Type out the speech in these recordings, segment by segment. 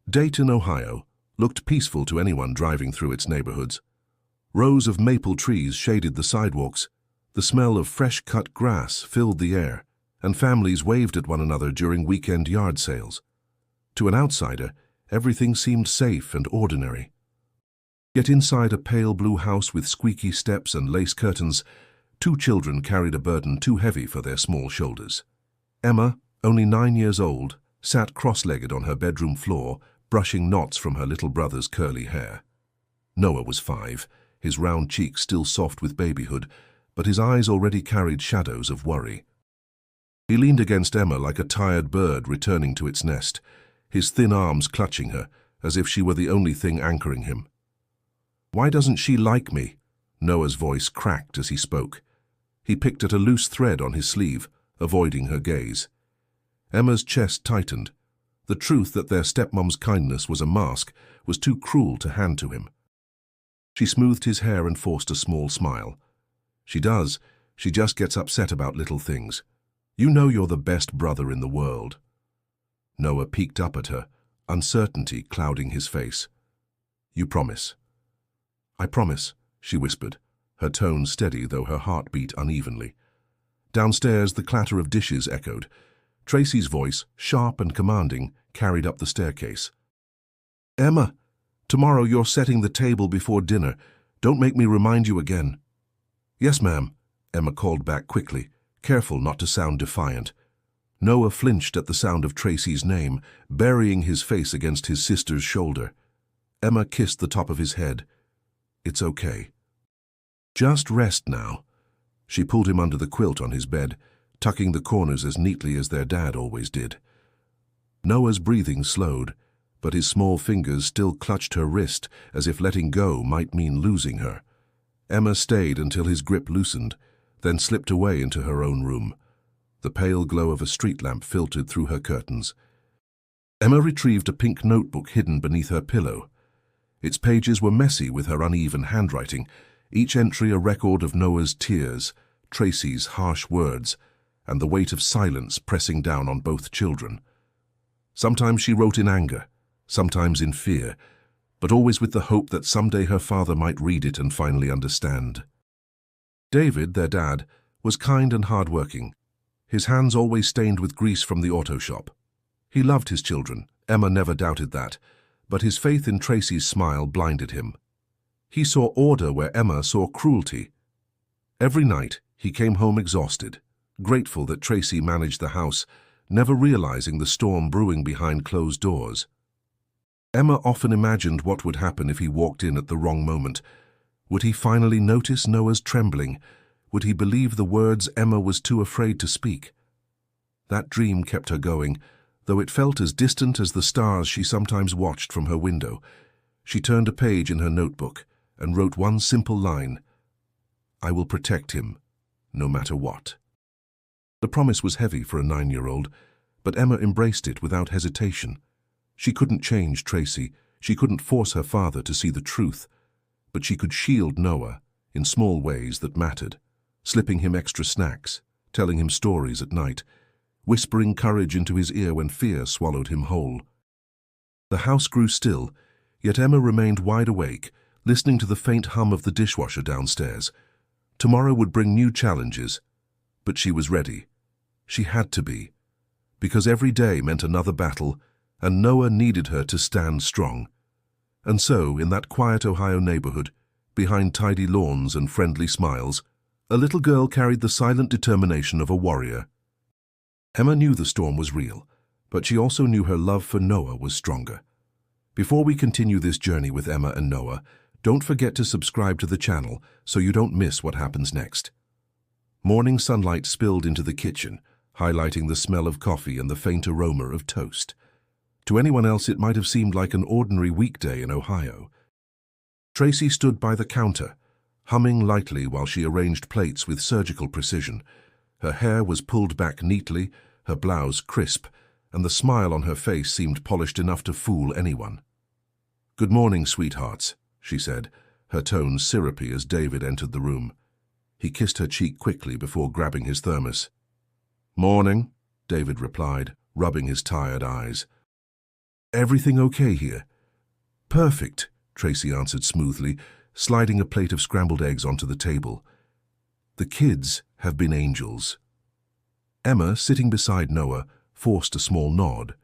Dayton, Ohio, looked peaceful to anyone driving through its neighborhoods. Rows of maple trees shaded the sidewalks. The smell of fresh-cut grass filled the air, and families waved at one another during weekend yard sales. To an outsider, everything seemed safe and ordinary. Yet inside a pale blue house with squeaky steps and lace curtains, two children carried a burden too heavy for their small shoulders. Emma, only 9 years old, sat cross-legged on her bedroom floor, brushing knots from her little brother's curly hair. Noah was 5, his round cheeks still soft with babyhood, but his eyes already carried shadows of worry. He leaned against Emma like a tired bird returning to its nest, his thin arms clutching her, as if she were the only thing anchoring him. "Why doesn't she like me?" Noah's voice cracked as he spoke. He picked at a loose thread on his sleeve, avoiding her gaze. Emma's chest tightened. The truth that their stepmom's kindness was a mask was too cruel to hand to him. She smoothed his hair and forced a small smile. "She does. She just gets upset about little things. You know you're the best brother in the world." Noah peeked up at her, uncertainty clouding his face. "You promise?" "I promise," she whispered, her tone steady though her heart beat unevenly. Downstairs, the clatter of dishes echoed. Tracy's voice, sharp and commanding, carried up the staircase. "Emma, tomorrow you're setting the table before dinner. Don't make me remind you again." "Yes, ma'am," Emma called back quickly, careful not to sound defiant. Noah flinched at the sound of Tracy's name, burying his face against his sister's shoulder. Emma kissed the top of his head. "It's okay. Just rest now." She pulled him under the quilt on his bed, tucking the corners as neatly as their dad always did. Noah's breathing slowed, but his small fingers still clutched her wrist as if letting go might mean losing her. Emma stayed until his grip loosened, then slipped away into her own room. The pale glow of a street lamp filtered through her curtains. Emma retrieved a pink notebook hidden beneath her pillow. Its pages were messy with her uneven handwriting, each entry a record of Noah's tears, Tracy's harsh words, and the weight of silence pressing down on both children. Sometimes she wrote in anger, sometimes in fear, but always with the hope that someday her father might read it and finally understand. David, their dad, was kind and hard-working, his hands always stained with grease from the auto shop. He loved his children, Emma never doubted that, but his faith in Tracy's smile blinded him. He saw order where Emma saw cruelty. Every night, he came home exhausted, grateful that Tracy managed the house, never realizing the storm brewing behind closed doors. Emma often imagined what would happen if he walked in at the wrong moment. Would he finally notice Noah's trembling? Would he believe the words Emma was too afraid to speak? That dream kept her going, though it felt as distant as the stars she sometimes watched from her window. She turned a page in her notebook and wrote one simple line: "I will protect him, no matter what." The promise was heavy for a 9-year-old, but Emma embraced it without hesitation. She couldn't change Tracy, she couldn't force her father to see the truth, but she could shield Noah in small ways that mattered, slipping him extra snacks, telling him stories at night, whispering courage into his ear when fear swallowed him whole. The house grew still, yet Emma remained wide awake, listening to the faint hum of the dishwasher downstairs. Tomorrow would bring new challenges, but she was ready. She had to be, because every day meant another battle, and Noah needed her to stand strong. And so, in that quiet Ohio neighborhood, behind tidy lawns and friendly smiles, a little girl carried the silent determination of a warrior. Emma knew the storm was real, but she also knew her love for Noah was stronger. Before we continue this journey with Emma and Noah, don't forget to subscribe to the channel so you don't miss what happens next. Morning sunlight spilled into the kitchen, highlighting the smell of coffee and the faint aroma of toast. To anyone else, it might have seemed like an ordinary weekday in Ohio. Tracy stood by the counter, humming lightly while she arranged plates with surgical precision. Her hair was pulled back neatly, her blouse crisp, and the smile on her face seemed polished enough to fool anyone. "Good morning, sweethearts," she said, her tone syrupy as David entered the room. He kissed her cheek quickly before grabbing his thermos. "Morning," David replied, rubbing his tired eyes. Everything okay here?" "Perfect," Tracy answered smoothly, sliding a plate of scrambled eggs onto the table. "The kids have been angels." Emma, sitting beside Noah, forced a small nod.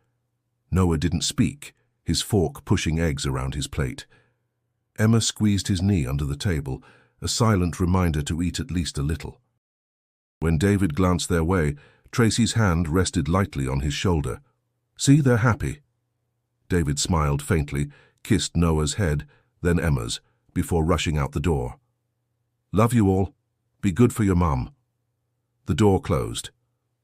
Noah didn't speak, his fork pushing eggs around his plate. Emma squeezed his knee under the table, a silent reminder to eat at least a little. When David glanced their way, Tracy's hand rested lightly on his shoulder. "See, they're happy." David smiled faintly, kissed Noah's head, then Emma's, before rushing out the door. "Love you all. Be good for your mum." The door closed.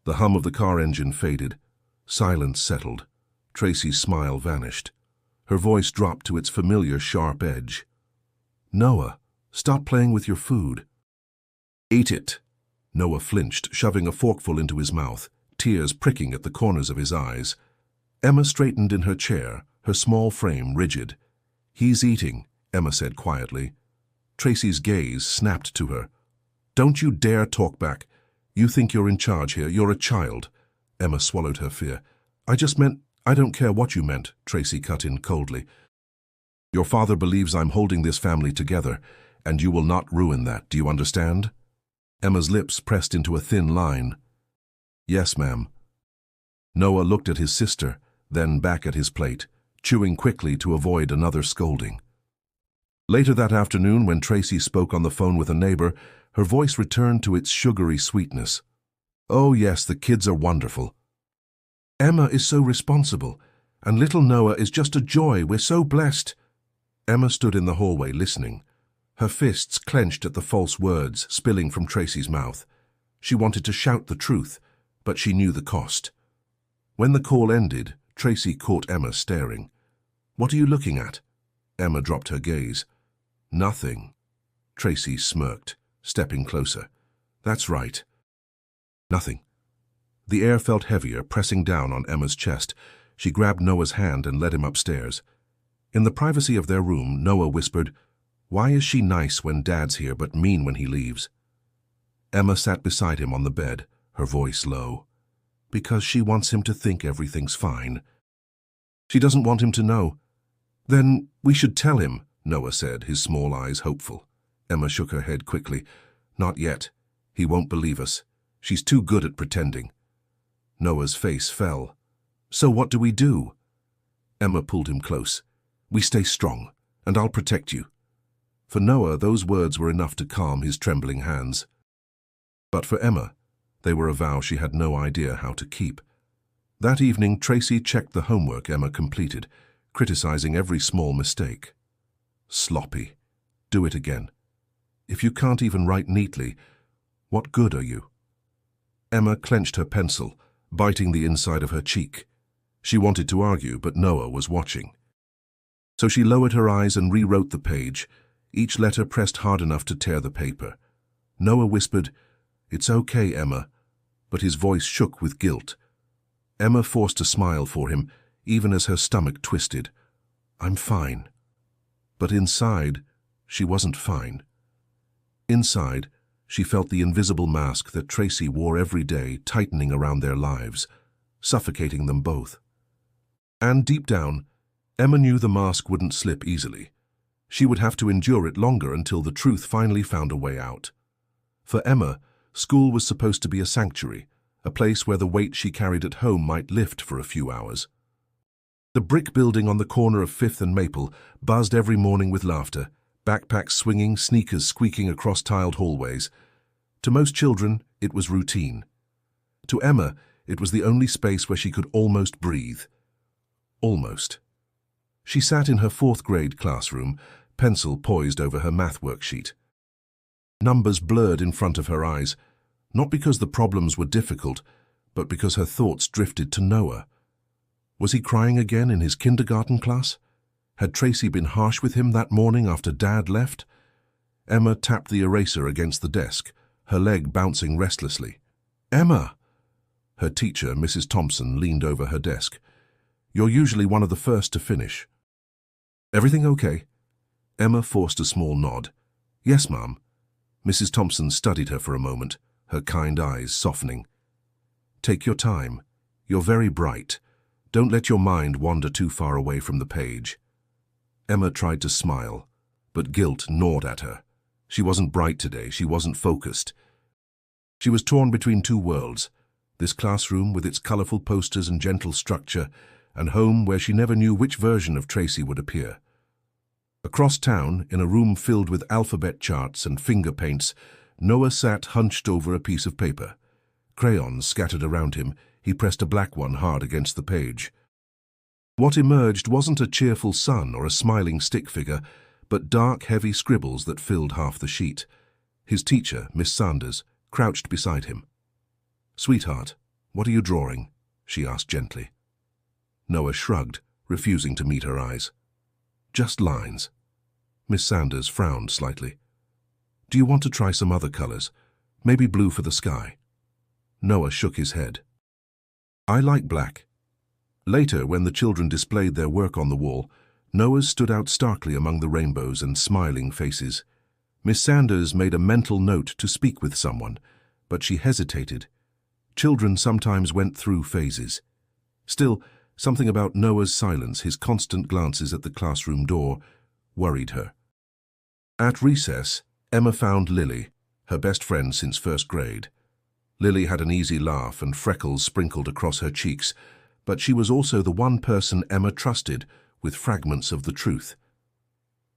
The hum of the car engine faded. Silence settled. Tracy's smile vanished. Her voice dropped to its familiar sharp edge. "Noah, stop playing with your food." "Eat it." Noah flinched, shoving a forkful into his mouth, tears pricking at the corners of his eyes. Emma straightened in her chair, her small frame rigid. "He's eating," Emma said quietly. Tracy's gaze snapped to her. "Don't you dare talk back. You think you're in charge here. You're a child." Emma swallowed her fear. "I just meant, I don't care what you meant," Tracy cut in coldly. "Your father believes I'm holding this family together, and you will not ruin that. Do you understand?" Emma's lips pressed into a thin line. "Yes, ma'am." Noah looked at his sister, then back at his plate, chewing quickly to avoid another scolding. Later that afternoon, when Tracy spoke on the phone with a neighbor, her voice returned to its sugary sweetness. "Oh yes, the kids are wonderful. Emma is so responsible, and little Noah is just a joy. We're so blessed." Emma stood in the hallway listening, her fists clenched at the false words spilling from Tracy's mouth. She wanted to shout the truth, but she knew the cost. When the call ended, Tracy caught Emma staring. "What are you looking at?" Emma dropped her gaze. "Nothing." Tracy smirked, stepping closer. "That's right. Nothing." The air felt heavier, pressing down on Emma's chest. She grabbed Noah's hand and led him upstairs. In the privacy of their room, Noah whispered, "Why is she nice when Dad's here but mean when he leaves?" Emma sat beside him on the bed, her voice low. "Because she wants him to think everything's fine. She doesn't want him to know." "Then we should tell him," Noah said, his small eyes hopeful. Emma shook her head quickly. "Not yet. He won't believe us. She's too good at pretending." Noah's face fell. "So what do we do?" Emma pulled him close. "We stay strong, and I'll protect you." For Noah, those words were enough to calm his trembling hands. But for Emma, they were a vow she had no idea how to keep. That evening, Tracy checked the homework Emma completed, criticizing every small mistake. "Sloppy. Do it again. If you can't even write neatly, what good are you?" Emma clenched her pencil, biting the inside of her cheek. She wanted to argue, but Noah was watching. So she lowered her eyes and rewrote the page, each letter pressed hard enough to tear the paper. Noah whispered, "It's okay, Emma," but his voice shook with guilt. Emma forced a smile for him, even as her stomach twisted. "I'm fine." But inside, she wasn't fine. Inside, she felt the invisible mask that Tracy wore every day tightening around their lives, suffocating them both. And deep down, Emma knew the mask wouldn't slip easily. She would have to endure it longer until the truth finally found a way out. For Emma, school was supposed to be a sanctuary, a place where the weight she carried at home might lift for a few hours. The brick building on the corner of 5th and Maple buzzed every morning with laughter, backpacks swinging, sneakers squeaking across tiled hallways. To most children, it was routine. To Emma, it was the only space where she could almost breathe. Almost. She sat in her 4th grade classroom, pencil poised over her math worksheet. Numbers blurred in front of her eyes, not because the problems were difficult, but because her thoughts drifted to Noah. Was he crying again in his kindergarten class? Had Tracy been harsh with him that morning after Dad left? Emma tapped the eraser against the desk, her leg bouncing restlessly. "Emma!" Her teacher, Mrs. Thompson, leaned over her desk. "You're usually one of the first to finish." "Everything okay?" Emma forced a small nod. "Yes, Ma'am." Mrs. Thompson studied her for a moment, her kind eyes softening. "Take your time. You're very bright. Don't let your mind wander too far away from the page. Emma tried to smile, but guilt gnawed at her. She wasn't bright today, she wasn't focused. She was torn between two worlds, this classroom with its colorful posters and gentle structure, and home where she never knew which version of Tracy would appear. Across town, in a room filled with alphabet charts and finger paints, Noah sat hunched over a piece of paper. Crayons scattered around him, he pressed a black one hard against the page. What emerged wasn't a cheerful sun or a smiling stick figure, but dark, heavy scribbles that filled half the sheet. His teacher, Miss Sanders, crouched beside him. "Sweetheart, what are you drawing?" she asked gently. Noah shrugged, refusing to meet her eyes. "Just lines." Miss Sanders frowned slightly. "Do you want to try some other colors? Maybe blue for the sky?" Noah shook his head. "I like black." Later, when the children displayed their work on the wall, Noah's stood out starkly among the rainbows and smiling faces. Miss Sanders made a mental note to speak with someone, but she hesitated. Children sometimes went through phases. Still, something about Noah's silence, his constant glances at the classroom door, worried her. At recess, Emma found Lily, her best friend since first grade. Lily had an easy laugh and freckles sprinkled across her cheeks, but she was also the one person Emma trusted with fragments of the truth.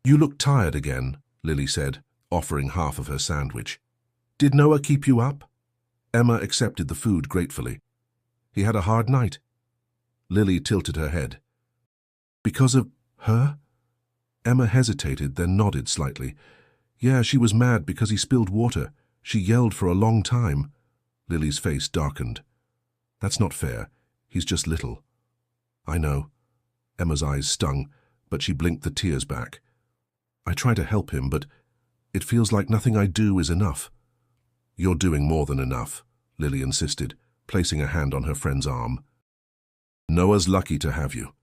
"You look tired again," Lily said, offering half of her sandwich. "Did Noah keep you up?" Emma accepted the food gratefully. "He had a hard night." Lily tilted her head. "Because of her?" Emma hesitated, then nodded slightly. "Yeah, she was mad because he spilled water. She yelled for a long time." Lily's face darkened. "That's not fair. He's just little." "I know." Emma's eyes stung, but she blinked the tears back. "I try to help him, but it feels like nothing I do is enough." "You're doing more than enough," Lily insisted, placing a hand on her friend's arm. "Noah's lucky to have you."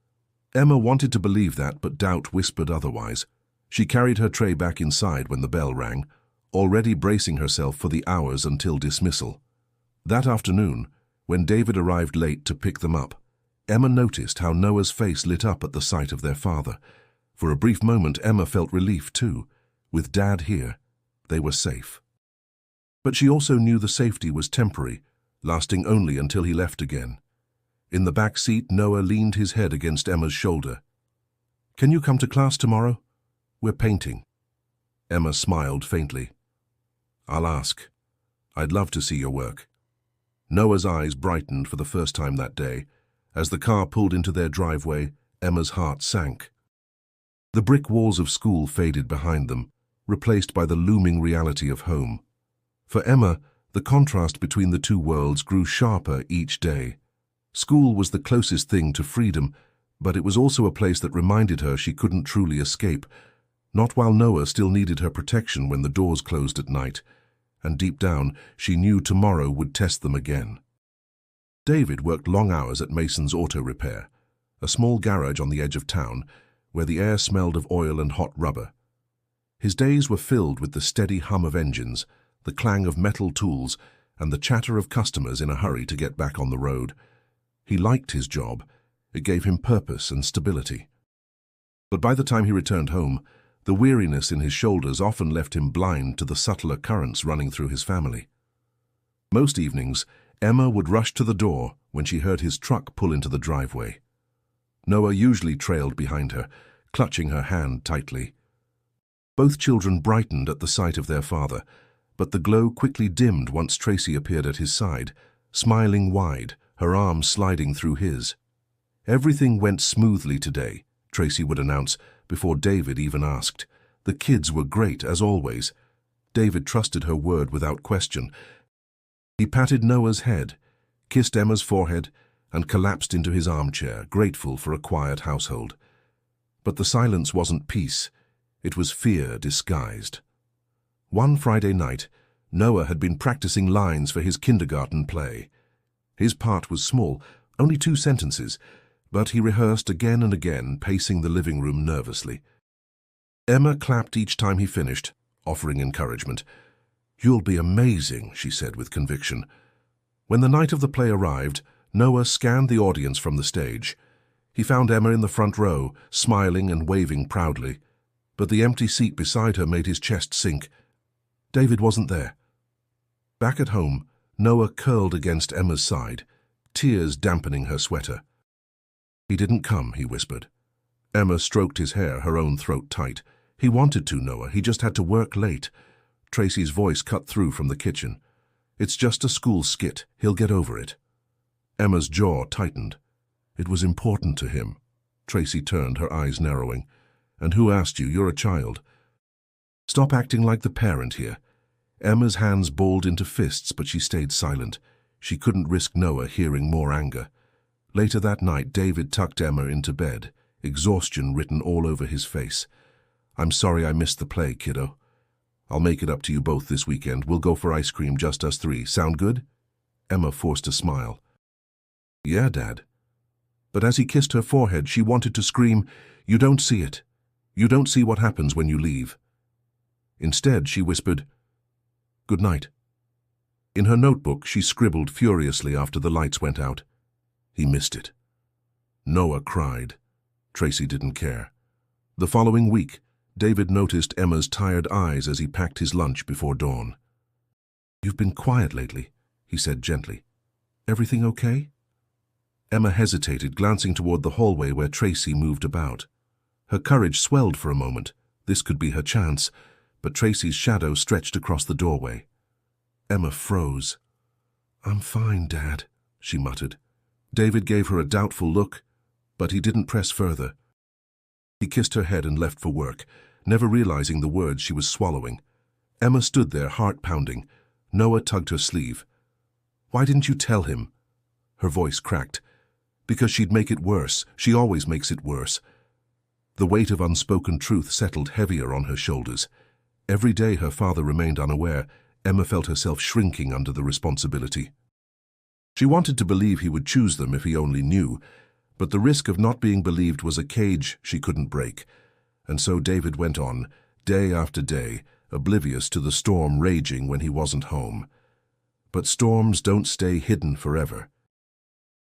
Emma wanted to believe that, but doubt whispered otherwise. She carried her tray back inside when the bell rang, already bracing herself for the hours until dismissal. That afternoon, when David arrived late to pick them up, Emma noticed how Noah's face lit up at the sight of their father. For a brief moment, Emma felt relief too. With Dad here, they were safe. But she also knew the safety was temporary, lasting only until he left again. In the back seat, Noah leaned his head against Emma's shoulder. "Can you come to class tomorrow? We're painting." Emma smiled faintly. "I'll ask. I'd love to see your work." Noah's eyes brightened for the first time that day. As the car pulled into their driveway, Emma's heart sank. The brick walls of school faded behind them, replaced by the looming reality of home. For Emma, the contrast between the two worlds grew sharper each day. School was the closest thing to freedom, but it was also a place that reminded her she couldn't truly escape, not while Noah still needed her protection when the doors closed at night, and deep down she knew tomorrow would test them again. David worked long hours at Mason's Auto Repair, a small garage on the edge of town, where the air smelled of oil and hot rubber. His days were filled with the steady hum of engines, the clang of metal tools, and the chatter of customers in a hurry to get back on the road. He liked his job. It gave him purpose and stability. But by the time he returned home, the weariness in his shoulders often left him blind to the subtler currents running through his family. Most evenings, Emma would rush to the door when she heard his truck pull into the driveway. Noah usually trailed behind her, clutching her hand tightly. Both children brightened at the sight of their father, but the glow quickly dimmed once Tracy appeared at his side, smiling wide, her arm sliding through his. "Everything went smoothly today," Tracy would announce, before David even asked. "The kids were great, as always." David trusted her word without question. He patted Noah's head, kissed Emma's forehead, and collapsed into his armchair, grateful for a quiet household. But the silence wasn't peace. It was fear disguised. One Friday night, Noah had been practicing lines for his kindergarten play. His part was small, only 2 sentences, but he rehearsed again and again, pacing the living room nervously. Emma clapped each time he finished, offering encouragement. "You'll be amazing," she said with conviction. When the night of the play arrived, Noah scanned the audience from the stage. He found Emma in the front row, smiling and waving proudly. But the empty seat beside her made his chest sink. David wasn't there. Back at home, Noah curled against Emma's side, tears dampening her sweater. "He didn't come," he whispered. Emma stroked his hair, her own throat tight. "He wanted to, Noah. He just had to work late." Tracy's voice cut through from the kitchen. "It's just a school skit. He'll get over it." Emma's jaw tightened. "It was important to him." Tracy turned, her eyes narrowing. "And who asked you? You're a child." "Stop acting like the parent here." Emma's hands balled into fists, but she stayed silent. She couldn't risk Noah hearing more anger. Later that night, David tucked Emma into bed, exhaustion written all over his face. "I'm sorry I missed the play, kiddo. I'll make it up to you both this weekend. We'll go for ice cream, just us three. Sound good?" Emma forced a smile. "Yeah, Dad." But as he kissed her forehead, she wanted to scream, "You don't see it. You don't see what happens when you leave." Instead, she whispered, "Good night." In her notebook, she scribbled furiously after the lights went out. He missed it. Noah cried. Tracy didn't care. The following week, David noticed Emma's tired eyes as he packed his lunch before dawn. "You've been quiet lately," he said gently. "Everything okay?" Emma hesitated, glancing toward the hallway where Tracy moved about. Her courage swelled for a moment. This could be her chance, but Tracy's shadow stretched across the doorway. Emma froze. "I'm fine, Dad," she muttered. David gave her a doubtful look, but he didn't press further. He kissed her head and left for work, never realizing the words she was swallowing. Emma stood there, heart pounding. Noah tugged her sleeve. "Why didn't you tell him?" Her voice cracked. "Because she'd make it worse. She always makes it worse." The weight of unspoken truth settled heavier on her shoulders. Every day her father remained unaware, Emma felt herself shrinking under the responsibility. She wanted to believe he would choose them if he only knew, but the risk of not being believed was a cage she couldn't break. And so David went on, day after day, oblivious to the storm raging when he wasn't home. But storms don't stay hidden forever.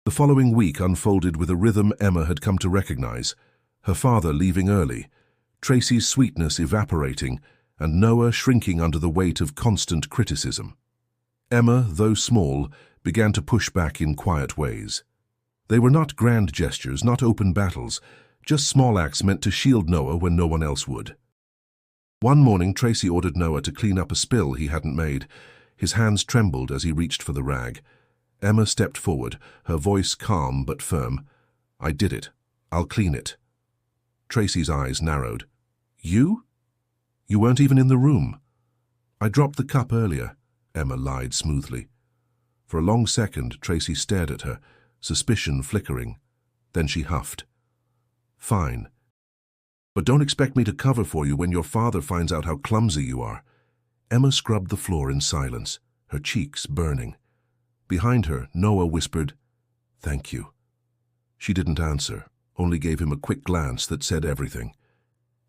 The following week unfolded with a rhythm Emma had come to recognize. Her father leaving early, Tracy's sweetness evaporating, and Noah shrinking under the weight of constant criticism. Emma, though small, began to push back in quiet ways. They were not grand gestures, not open battles, just small acts meant to shield Noah when no one else would. One morning, Tracy ordered Noah to clean up a spill he hadn't made. His hands trembled as he reached for the rag. Emma stepped forward, her voice calm but firm. "I did it. I'll clean it." Tracy's eyes narrowed. "You? You weren't even in the room." "I dropped the cup earlier," Emma lied smoothly. For a long second, Tracy stared at her, suspicion flickering. Then she huffed. "Fine. But don't expect me to cover for you when your father finds out how clumsy you are." Emma scrubbed the floor in silence, her cheeks burning. Behind her, Noah whispered, "Thank you." She didn't answer, only gave him a quick glance that said everything.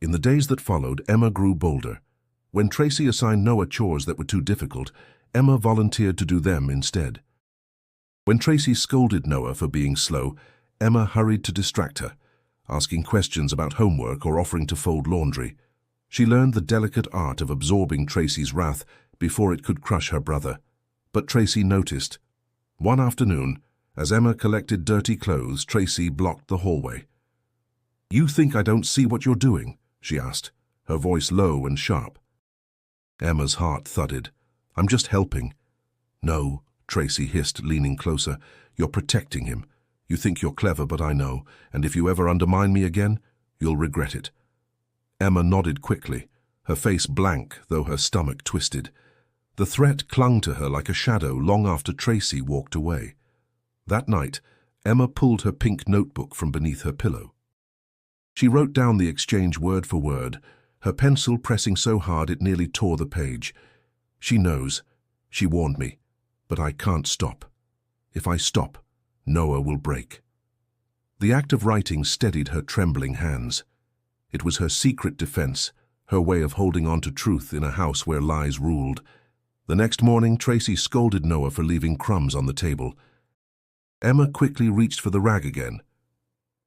In the days that followed, Emma grew bolder. When Tracy assigned Noah chores that were too difficult, Emma volunteered to do them instead. When Tracy scolded Noah for being slow, Emma hurried to distract her, asking questions about homework or offering to fold laundry. She learned the delicate art of absorbing Tracy's wrath before it could crush her brother. But Tracy noticed. One afternoon, as Emma collected dirty clothes, Tracy blocked the hallway. "You think I don't see what you're doing?" she asked, her voice low and sharp. Emma's heart thudded. "I'm just helping." "No," Tracy hissed, leaning closer. "You're protecting him. You think you're clever, but I know, and if you ever undermine me again, you'll regret it." Emma nodded quickly, her face blank, though her stomach twisted. The threat clung to her like a shadow long after Tracy walked away. That night, Emma pulled her pink notebook from beneath her pillow. She wrote down the exchange word for word, her pencil pressing so hard it nearly tore the page. "She knows. She warned me. But I can't stop. If I stop, Noah will break." The act of writing steadied her trembling hands. It was her secret defense, her way of holding on to truth in a house where lies ruled. The next morning, Tracy scolded Noah for leaving crumbs on the table. Emma quickly reached for the rag again.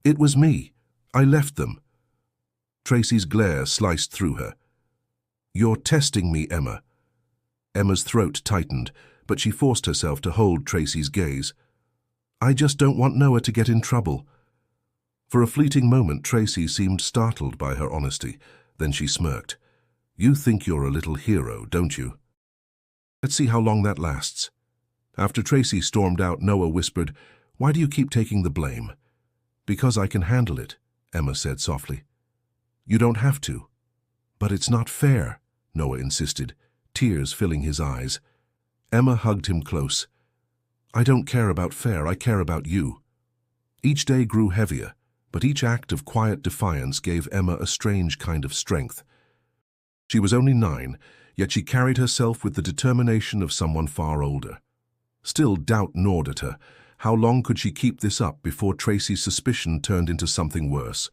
"It was me. I left them." Tracy's glare sliced through her. "You're testing me, Emma." Emma's throat tightened, but she forced herself to hold Tracy's gaze. "I just don't want Noah to get in trouble." For a fleeting moment, Tracy seemed startled by her honesty. Then she smirked. "You think you're a little hero, don't you? Let's see how long that lasts." After Tracy stormed out, Noah whispered, "Why do you keep taking the blame?" "Because I can handle it," Emma said softly. "You don't have to." "But it's not fair," Noah insisted, tears filling his eyes. Emma hugged him close. "I don't care about fair, I care about you." Each day grew heavier, but each act of quiet defiance gave Emma a strange kind of strength. She was only 9, yet she carried herself with the determination of someone far older. Still, doubt gnawed at her. How long could she keep this up before Tracy's suspicion turned into something worse?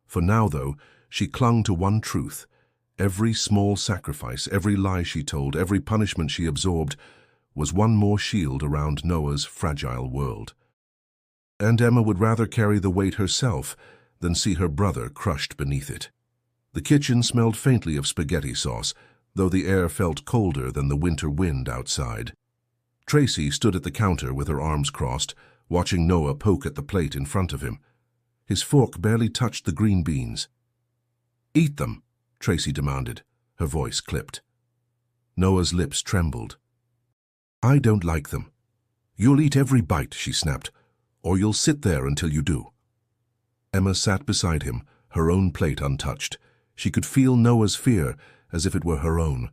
For now, though, she clung to one truth. Every small sacrifice, every lie she told, every punishment she absorbed was one more shield around Noah's fragile world. And Emma would rather carry the weight herself than see her brother crushed beneath it. The kitchen smelled faintly of spaghetti sauce, though the air felt colder than the winter wind outside. Tracy stood at the counter with her arms crossed, watching Noah poke at the plate in front of him. His fork barely touched the green beans. "Eat them," Tracy demanded, her voice clipped. Noah's lips trembled. "I don't like them." "You'll eat every bite," she snapped, "or you'll sit there until you do." Emma sat beside him, her own plate untouched. She could feel Noah's fear as if it were her own.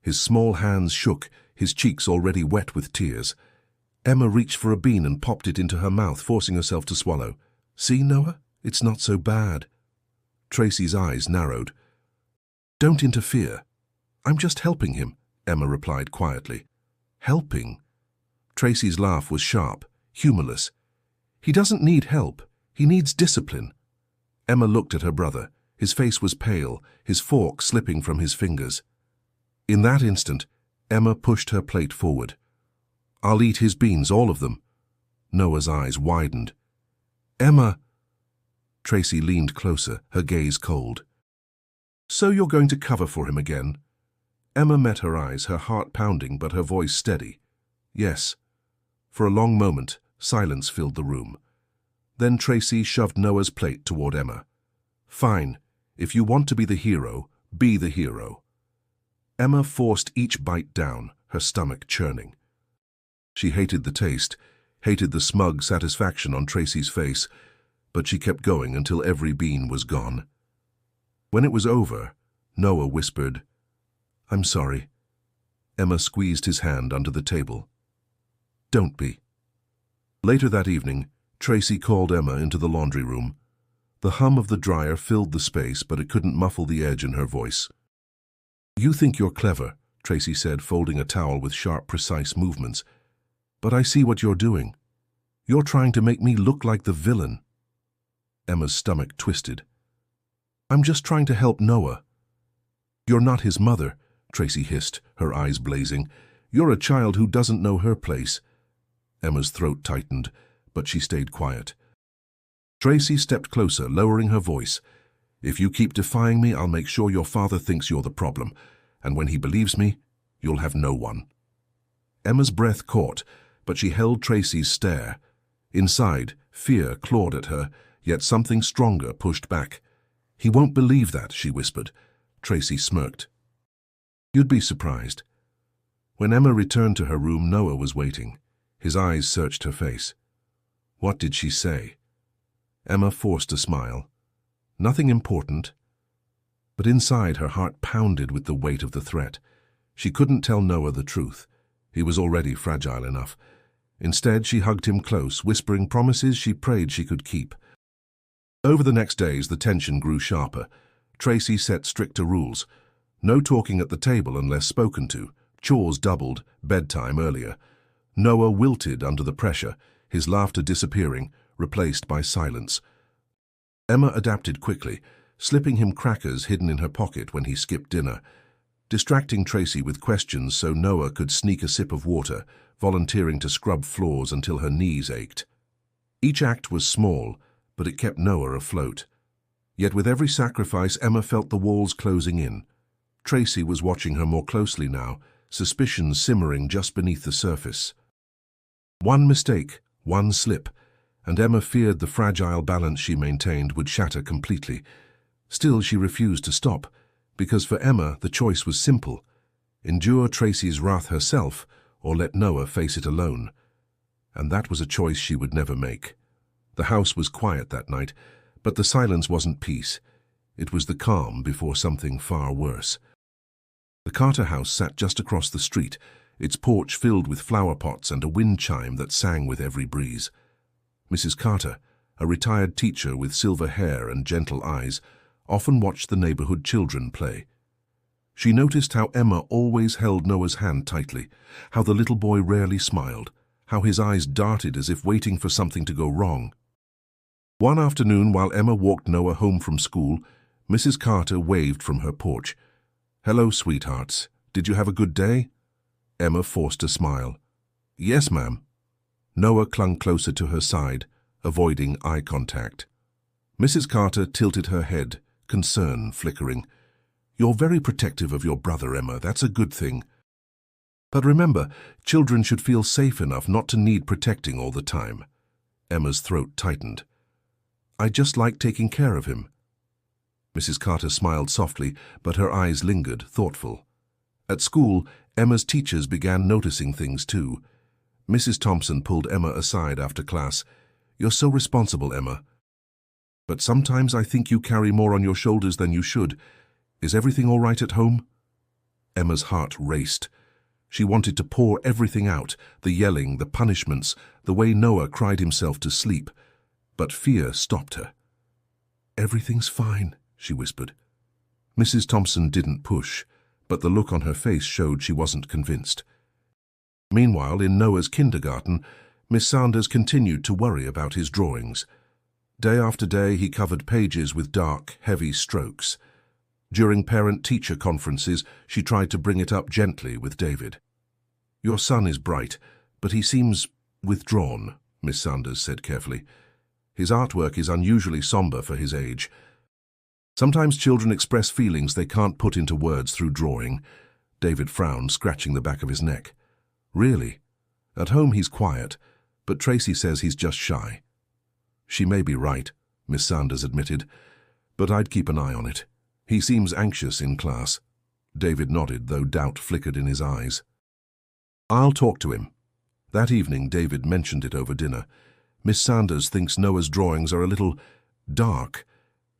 His small hands shook, his cheeks already wet with tears. Emma reached for a bean and popped it into her mouth, forcing herself to swallow. "See, Noah? It's not so bad." Tracy's eyes narrowed. "Don't interfere." "I'm just helping him," Emma replied quietly. "Helping?" Tracy's laugh was sharp, humorless. "He doesn't need help. He needs discipline." Emma looked at her brother. His face was pale, his fork slipping from his fingers. In that instant, Emma pushed her plate forward. "I'll eat his beans, all of them." Noah's eyes widened. "Emma!" Tracy leaned closer, her gaze cold. "So you're going to cover for him again?" Emma met her eyes, her heart pounding but her voice steady. "Yes." For a long moment, silence filled the room. Then Tracy shoved Noah's plate toward Emma. "Fine. If you want to be the hero, be the hero." Emma forced each bite down, her stomach churning. She hated the taste, hated the smug satisfaction on Tracy's face, but she kept going until every bean was gone. When it was over, Noah whispered, "I'm sorry." Emma squeezed his hand under the table. "Don't be." Later that evening, Tracy called Emma into the laundry room. The hum of the dryer filled the space, but it couldn't muffle the edge in her voice. "You think you're clever," Tracy said, folding a towel with sharp, precise movements. "But I see what you're doing. You're trying to make me look like the villain." Emma's stomach twisted. "I'm just trying to help Noah." "You're not his mother," Tracy hissed, her eyes blazing. "You're a child who doesn't know her place." Emma's throat tightened, but she stayed quiet. Tracy stepped closer, lowering her voice. "If you keep defying me, I'll make sure your father thinks you're the problem, and when he believes me, you'll have no one." Emma's breath caught, but she held Tracy's stare. Inside, fear clawed at her, yet something stronger pushed back. "He won't believe that," she whispered. Tracy smirked. "You'd be surprised." When Emma returned to her room, Noah was waiting. His eyes searched her face. What did she say? Emma forced a smile. Nothing important. But inside, her heart pounded with the weight of the threat. She couldn't tell Noah the truth. He was already fragile enough. Instead, she hugged him close, whispering promises she prayed she could keep. Over the next days, the tension grew sharper. Tracy set stricter rules. No talking at the table unless spoken to. Chores doubled, bedtime earlier. Noah wilted under the pressure, his laughter disappearing, replaced by silence. Emma adapted quickly, slipping him crackers hidden in her pocket when he skipped dinner, distracting Tracy with questions so Noah could sneak a sip of water, volunteering to scrub floors until her knees ached. Each act was small, but it kept Noah afloat. Yet with every sacrifice, Emma felt the walls closing in. Tracy was watching her more closely now, suspicion simmering just beneath the surface. One mistake, one slip, and Emma feared the fragile balance she maintained would shatter completely. Still, she refused to stop, because for Emma the choice was simple: endure Tracy's wrath herself, or let Noah face it alone. And that was a choice she would never make. The house was quiet that night, but the silence wasn't peace. It was the calm before something far worse. The Carter house sat just across the street, its porch filled with flower pots and a wind chime that sang with every breeze. Mrs. Carter, a retired teacher with silver hair and gentle eyes, often watched the neighborhood children play. She noticed how Emma always held Noah's hand tightly, how the little boy rarely smiled, how his eyes darted as if waiting for something to go wrong. One afternoon, while Emma walked Noah home from school, Mrs. Carter waved from her porch. "Hello, sweethearts. Did you have a good day?" Emma forced a smile. "Yes, ma'am." Noah clung closer to her side, avoiding eye contact. Mrs. Carter tilted her head, concern flickering. "You're very protective of your brother, Emma. That's a good thing. But remember, children should feel safe enough not to need protecting all the time." Emma's throat tightened. "I just like taking care of him." Mrs. Carter smiled softly, but her eyes lingered, thoughtful. At school, Emma's teachers began noticing things too. Mrs. Thompson pulled Emma aside after class. "You're so responsible, Emma. But sometimes I think you carry more on your shoulders than you should. Is everything all right at home?" Emma's heart raced. She wanted to pour everything out, the yelling, the punishments, the way Noah cried himself to sleep. But fear stopped her. "Everything's fine," she whispered. Mrs. Thompson didn't push, but the look on her face showed she wasn't convinced. Meanwhile, in Noah's kindergarten, Miss Sanders continued to worry about his drawings. Day after day, he covered pages with dark, heavy strokes. During parent-teacher conferences, she tried to bring it up gently with David. "Your son is bright, but he seems withdrawn," Miss Sanders said carefully. "His artwork is unusually somber for his age. Sometimes children express feelings they can't put into words through drawing." David frowned, scratching the back of his neck. "Really? At home he's quiet, but Tracy says he's just shy." "She may be right," Miss Sanders admitted, "but I'd keep an eye on it. He seems anxious in class." David nodded, though doubt flickered in his eyes. "I'll talk to him." That evening, David mentioned it over dinner. "Miss Sanders thinks Noah's drawings are a little dark.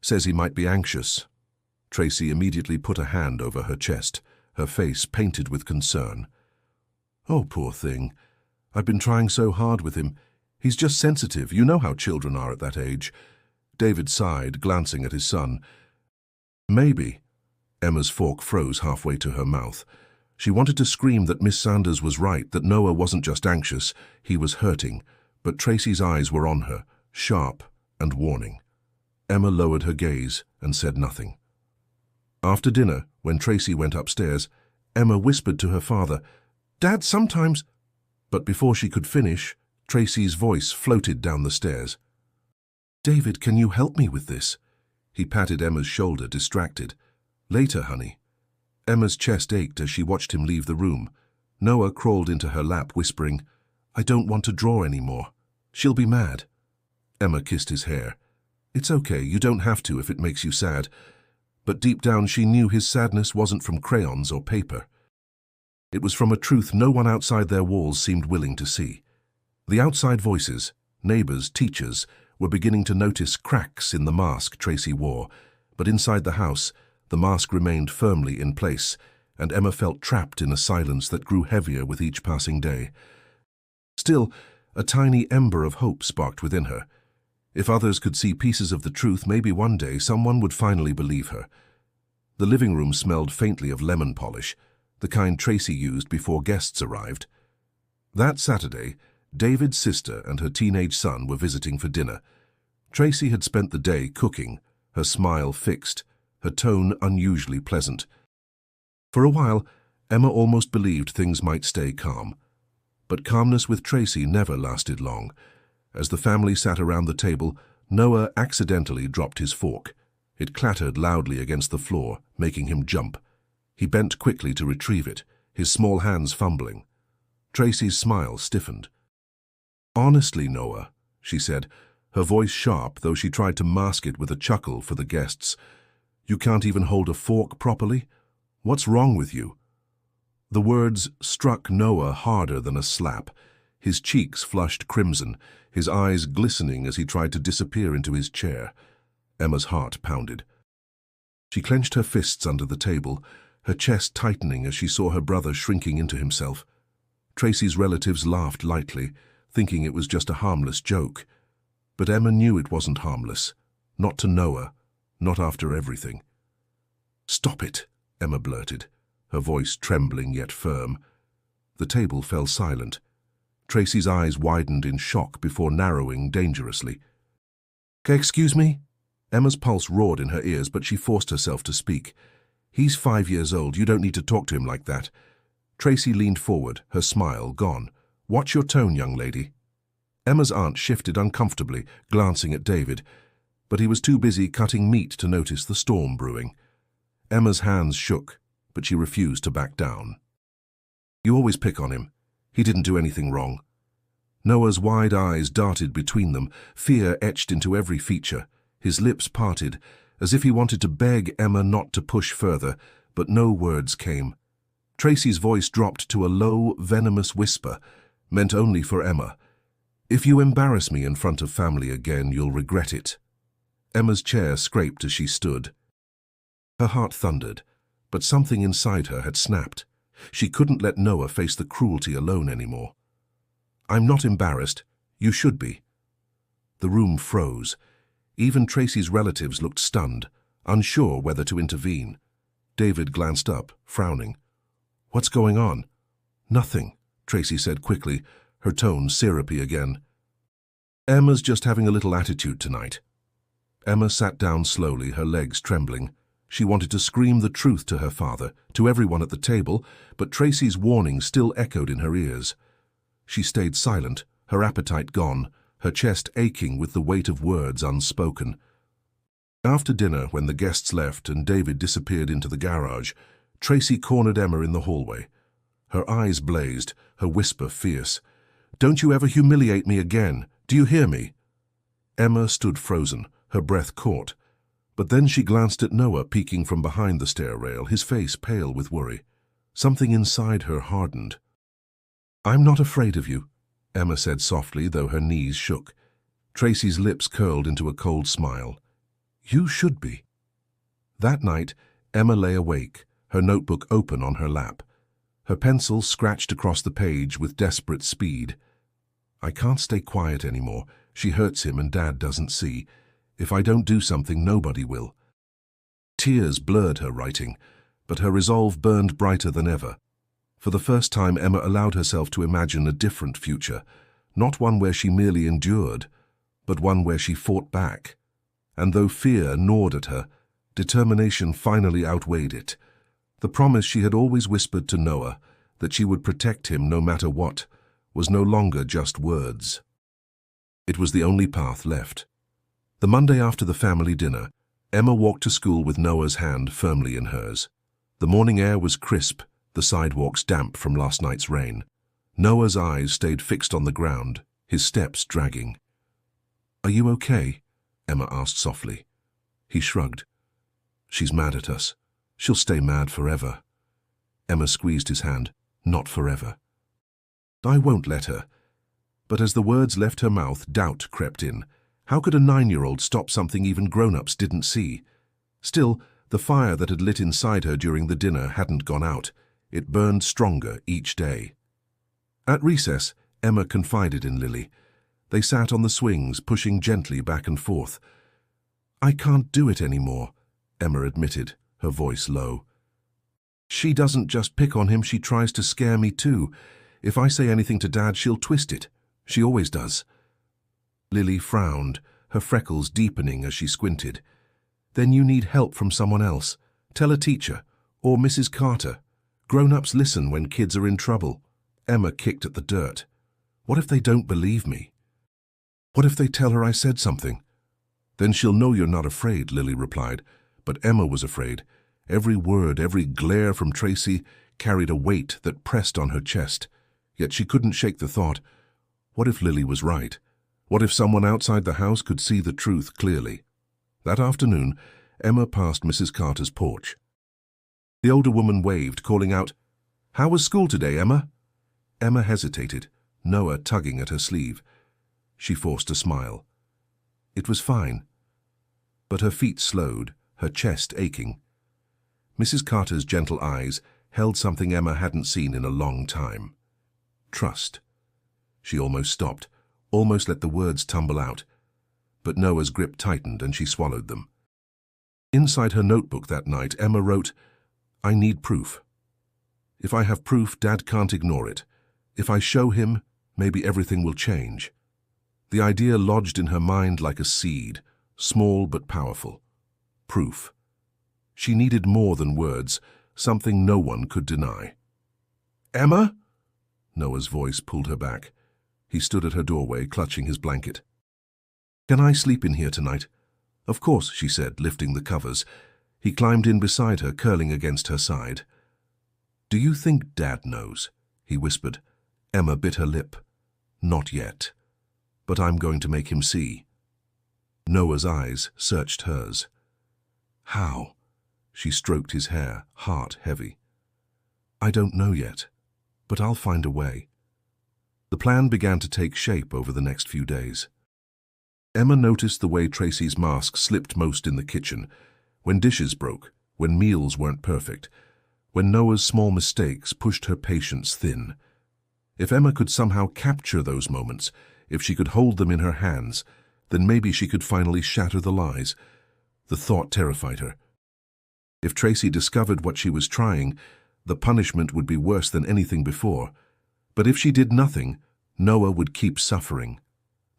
Says he might be anxious." Tracy immediately put a hand over her chest, her face painted with concern. "Oh, poor thing. I've been trying so hard with him. He's just sensitive. You know how children are at that age." David sighed, glancing at his son. "Maybe." Emma's fork froze halfway to her mouth. She wanted to scream that Miss Sanders was right, that Noah wasn't just anxious, he was hurting. But Tracy's eyes were on her, sharp and warning. Emma lowered her gaze and said nothing. After dinner, when Tracy went upstairs, Emma whispered to her father, "Dad, sometimes—" But before she could finish, Tracy's voice floated down the stairs. "David, can you help me with this?" He patted Emma's shoulder, distracted. "Later, honey." Emma's chest ached as she watched him leave the room. Noah crawled into her lap, whispering, "I don't want to draw anymore. She'll be mad." Emma kissed his hair. "It's okay, you don't have to if it makes you sad." But deep down she knew his sadness wasn't from crayons or paper. It was from a truth no one outside their walls seemed willing to see. The outside voices, neighbors, teachers, were beginning to notice cracks in the mask Tracy wore, but inside the house, the mask remained firmly in place, and Emma felt trapped in a silence that grew heavier with each passing day. Still, a tiny ember of hope sparked within her. If others could see pieces of the truth, maybe one day someone would finally believe her. The living room smelled faintly of lemon polish, the kind Tracy used before guests arrived. That Saturday, David's sister and her teenage son were visiting for dinner. Tracy had spent the day cooking, her smile fixed, her tone unusually pleasant. For a while, Emma almost believed things might stay calm. But calmness with Tracy never lasted long. As the family sat around the table, Noah accidentally dropped his fork. It clattered loudly against the floor, making him jump. He bent quickly to retrieve it, his small hands fumbling. Tracy's smile stiffened. "Honestly, Noah," she said, her voice sharp, though she tried to mask it with a chuckle for the guests. "You can't even hold a fork properly? What's wrong with you?" The words struck Noah harder than a slap. His cheeks flushed crimson, his eyes glistening as he tried to disappear into his chair. Emma's heart pounded. She clenched her fists under the table, her chest tightening as she saw her brother shrinking into himself. Tracy's relatives laughed lightly, thinking it was just a harmless joke. But Emma knew it wasn't harmless. Not to Noah, not after everything. "Stop it," Emma blurted, her voice trembling yet firm. The table fell silent. Tracy's eyes widened in shock before narrowing dangerously. "Excuse me?" Emma's pulse roared in her ears, but she forced herself to speak. "He's 5 years old. You don't need to talk to him like that." Tracy leaned forward, her smile gone. "Watch your tone, young lady." Emma's aunt shifted uncomfortably, glancing at David, but he was too busy cutting meat to notice the storm brewing. Emma's hands shook, but she refused to back down. "You always pick on him. He didn't do anything wrong." Noah's wide eyes darted between them, fear etched into every feature. His lips parted, as if he wanted to beg Emma not to push further, but no words came. Tracy's voice dropped to a low, venomous whisper, meant only for Emma. "If you embarrass me in front of family again, you'll regret it." Emma's chair scraped as she stood. Her heart thundered, but something inside her had snapped. She couldn't let Noah face the cruelty alone anymore. "I'm not embarrassed. You should be." The room froze. Even Tracy's relatives looked stunned, unsure whether to intervene. David glanced up, frowning. "What's going on?" "Nothing," Tracy said quickly, her tone syrupy again. "Emma's just having a little attitude tonight." Emma sat down slowly, her legs trembling. She wanted to scream the truth to her father, to everyone at the table, but Tracy's warning still echoed in her ears. She stayed silent, her appetite gone, her chest aching with the weight of words unspoken. After dinner, when the guests left and David disappeared into the garage, Tracy cornered Emma in the hallway. Her eyes blazed, her whisper fierce. "Don't you ever humiliate me again. Do you hear me?" Emma stood frozen, her breath caught. But then she glanced at Noah peeking from behind the stair rail, his face pale with worry. Something inside her hardened. "I'm not afraid of you," Emma said softly, though her knees shook. Tracy's lips curled into a cold smile. "You should be." That night, Emma lay awake, her notebook open on her lap. Her pencil scratched across the page with desperate speed. "I can't stay quiet anymore. She hurts him and Dad doesn't see. If I don't do something, nobody will." Tears blurred her writing, but her resolve burned brighter than ever. For the first time, Emma allowed herself to imagine a different future, not one where she merely endured, but one where she fought back. And though fear gnawed at her, determination finally outweighed it. The promise she had always whispered to Noah, that she would protect him no matter what, was no longer just words. It was the only path left. The Monday after the family dinner, Emma walked to school with Noah's hand firmly in hers. The morning air was crisp, the sidewalks damp from last night's rain. Noah's eyes stayed fixed on the ground, his steps dragging. "Are you okay?" Emma asked softly. He shrugged. "She's mad at us. She'll stay mad forever." Emma squeezed his hand. "Not forever." "I won't let her." But as the words left her mouth, doubt crept in. How could a 9-year-old stop something even grown-ups didn't see? Still, the fire that had lit inside her during the dinner hadn't gone out. It burned stronger each day. At recess, Emma confided in Lily. They sat on the swings, pushing gently back and forth. "I can't do it anymore," Emma admitted, her voice low. "She doesn't just pick on him, she tries to scare me too. If I say anything to Dad, she'll twist it. She always does." Lily frowned, her freckles deepening as she squinted. "Then you need help from someone else. Tell a teacher, or Mrs. Carter. Grown-ups listen when kids are in trouble." Emma kicked at the dirt. What if they don't believe me? What if they tell her I said something? Then she'll know you're not afraid, Lily replied. But Emma was afraid. Every word, every glare from Tracy carried a weight that pressed on her chest. Yet she couldn't shake the thought, what if Lily was right? What if someone outside the house could see the truth clearly? That afternoon, Emma passed Mrs. Carter's porch. The older woman waved, calling out, "How was school today, Emma?" Emma hesitated, Noah tugging at her sleeve. She forced a smile. It was fine. But her feet slowed, her chest aching. Mrs. Carter's gentle eyes held something Emma hadn't seen in a long time. Trust. She almost stopped, almost let the words tumble out. But Noah's grip tightened and she swallowed them. Inside her notebook that night, Emma wrote, "I need proof. If I have proof, Dad can't ignore it. If I show him, maybe everything will change." The idea lodged in her mind like a seed, small but powerful. Proof. She needed more than words, something no one could deny. "Emma?" Noah's voice pulled her back. He stood at her doorway, clutching his blanket. "Can I sleep in here tonight?" "Of course," she said, lifting the covers. He climbed in beside her, curling against her side. "Do you think Dad knows?" he whispered. Emma bit her lip. "Not yet. But I'm going to make him see." Noah's eyes searched hers. "How?" She stroked his hair, heart heavy. "I don't know yet, but I'll find a way." The plan began to take shape over the next few days. Emma noticed the way Tracy's mask slipped most in the kitchen, when dishes broke, when meals weren't perfect, when Noah's small mistakes pushed her patience thin. If Emma could somehow capture those moments, if she could hold them in her hands, then maybe she could finally shatter the lies. The thought terrified her. If Tracy discovered what she was trying, the punishment would be worse than anything before. But if she did nothing, Noah would keep suffering.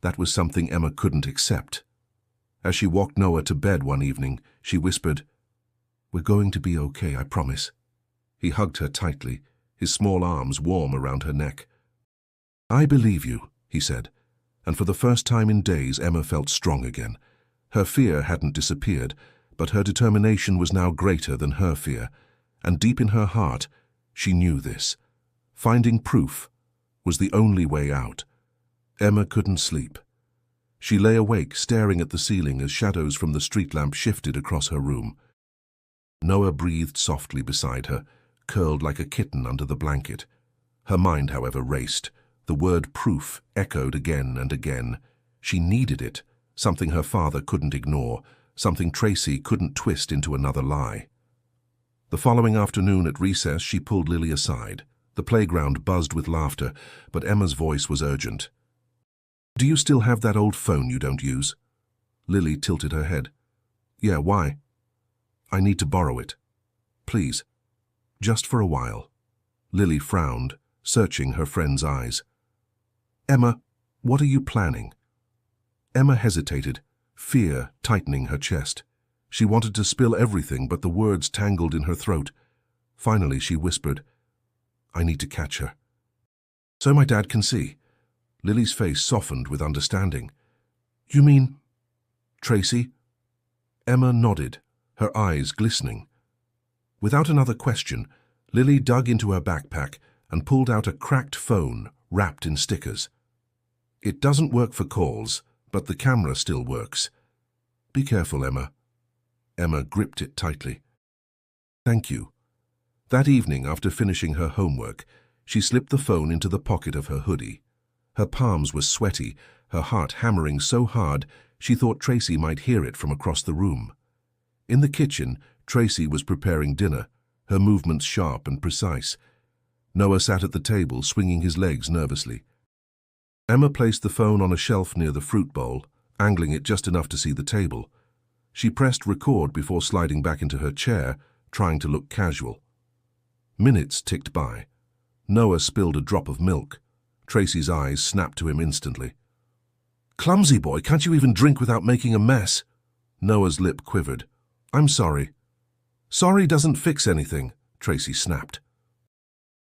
That was something Emma couldn't accept. As she walked Noah to bed one evening, she whispered, "We're going to be okay, I promise." He hugged her tightly, his small arms warm around her neck. "I believe you," he said, and for the first time in days Emma felt strong again. Her fear hadn't disappeared, but her determination was now greater than her fear, and deep in her heart, she knew this. Finding proof was the only way out. Emma couldn't sleep. She lay awake, staring at the ceiling as shadows from the street lamp shifted across her room. Noah breathed softly beside her, curled like a kitten under the blanket. Her mind, however, raced. The word proof echoed again and again. She needed it, something her father couldn't ignore, something Tracy couldn't twist into another lie. The following afternoon at recess, she pulled Lily aside. The playground buzzed with laughter, but Emma's voice was urgent. "Do you still have that old phone you don't use?" Lily tilted her head. "Yeah, why?" "I need to borrow it. Please. Just for a while." Lily frowned, searching her friend's eyes. "Emma, what are you planning?" Emma hesitated, fear tightening her chest. She wanted to spill everything, but the words tangled in her throat. Finally, she whispered, "I need to catch her." "So my dad can see." Lily's face softened with understanding. "You mean Tracy?" Emma nodded, her eyes glistening. Without another question, Lily dug into her backpack and pulled out a cracked phone wrapped in stickers. "It doesn't work for calls, but the camera still works. Be careful, Emma." Emma gripped it tightly. "Thank you." That evening, after finishing her homework, she slipped the phone into the pocket of her hoodie. Her palms were sweaty, her heart hammering so hard she thought Tracy might hear it from across the room. In the kitchen, Tracy was preparing dinner, her movements sharp and precise. Noah sat at the table, swinging his legs nervously. Emma placed the phone on a shelf near the fruit bowl, angling it just enough to see the table. She pressed record before sliding back into her chair, trying to look casual. Minutes ticked by. Noah spilled a drop of milk. Tracy's eyes snapped to him instantly. "Clumsy boy, can't you even drink without making a mess?" Noah's lip quivered. "I'm sorry." "Sorry doesn't fix anything," Tracy snapped.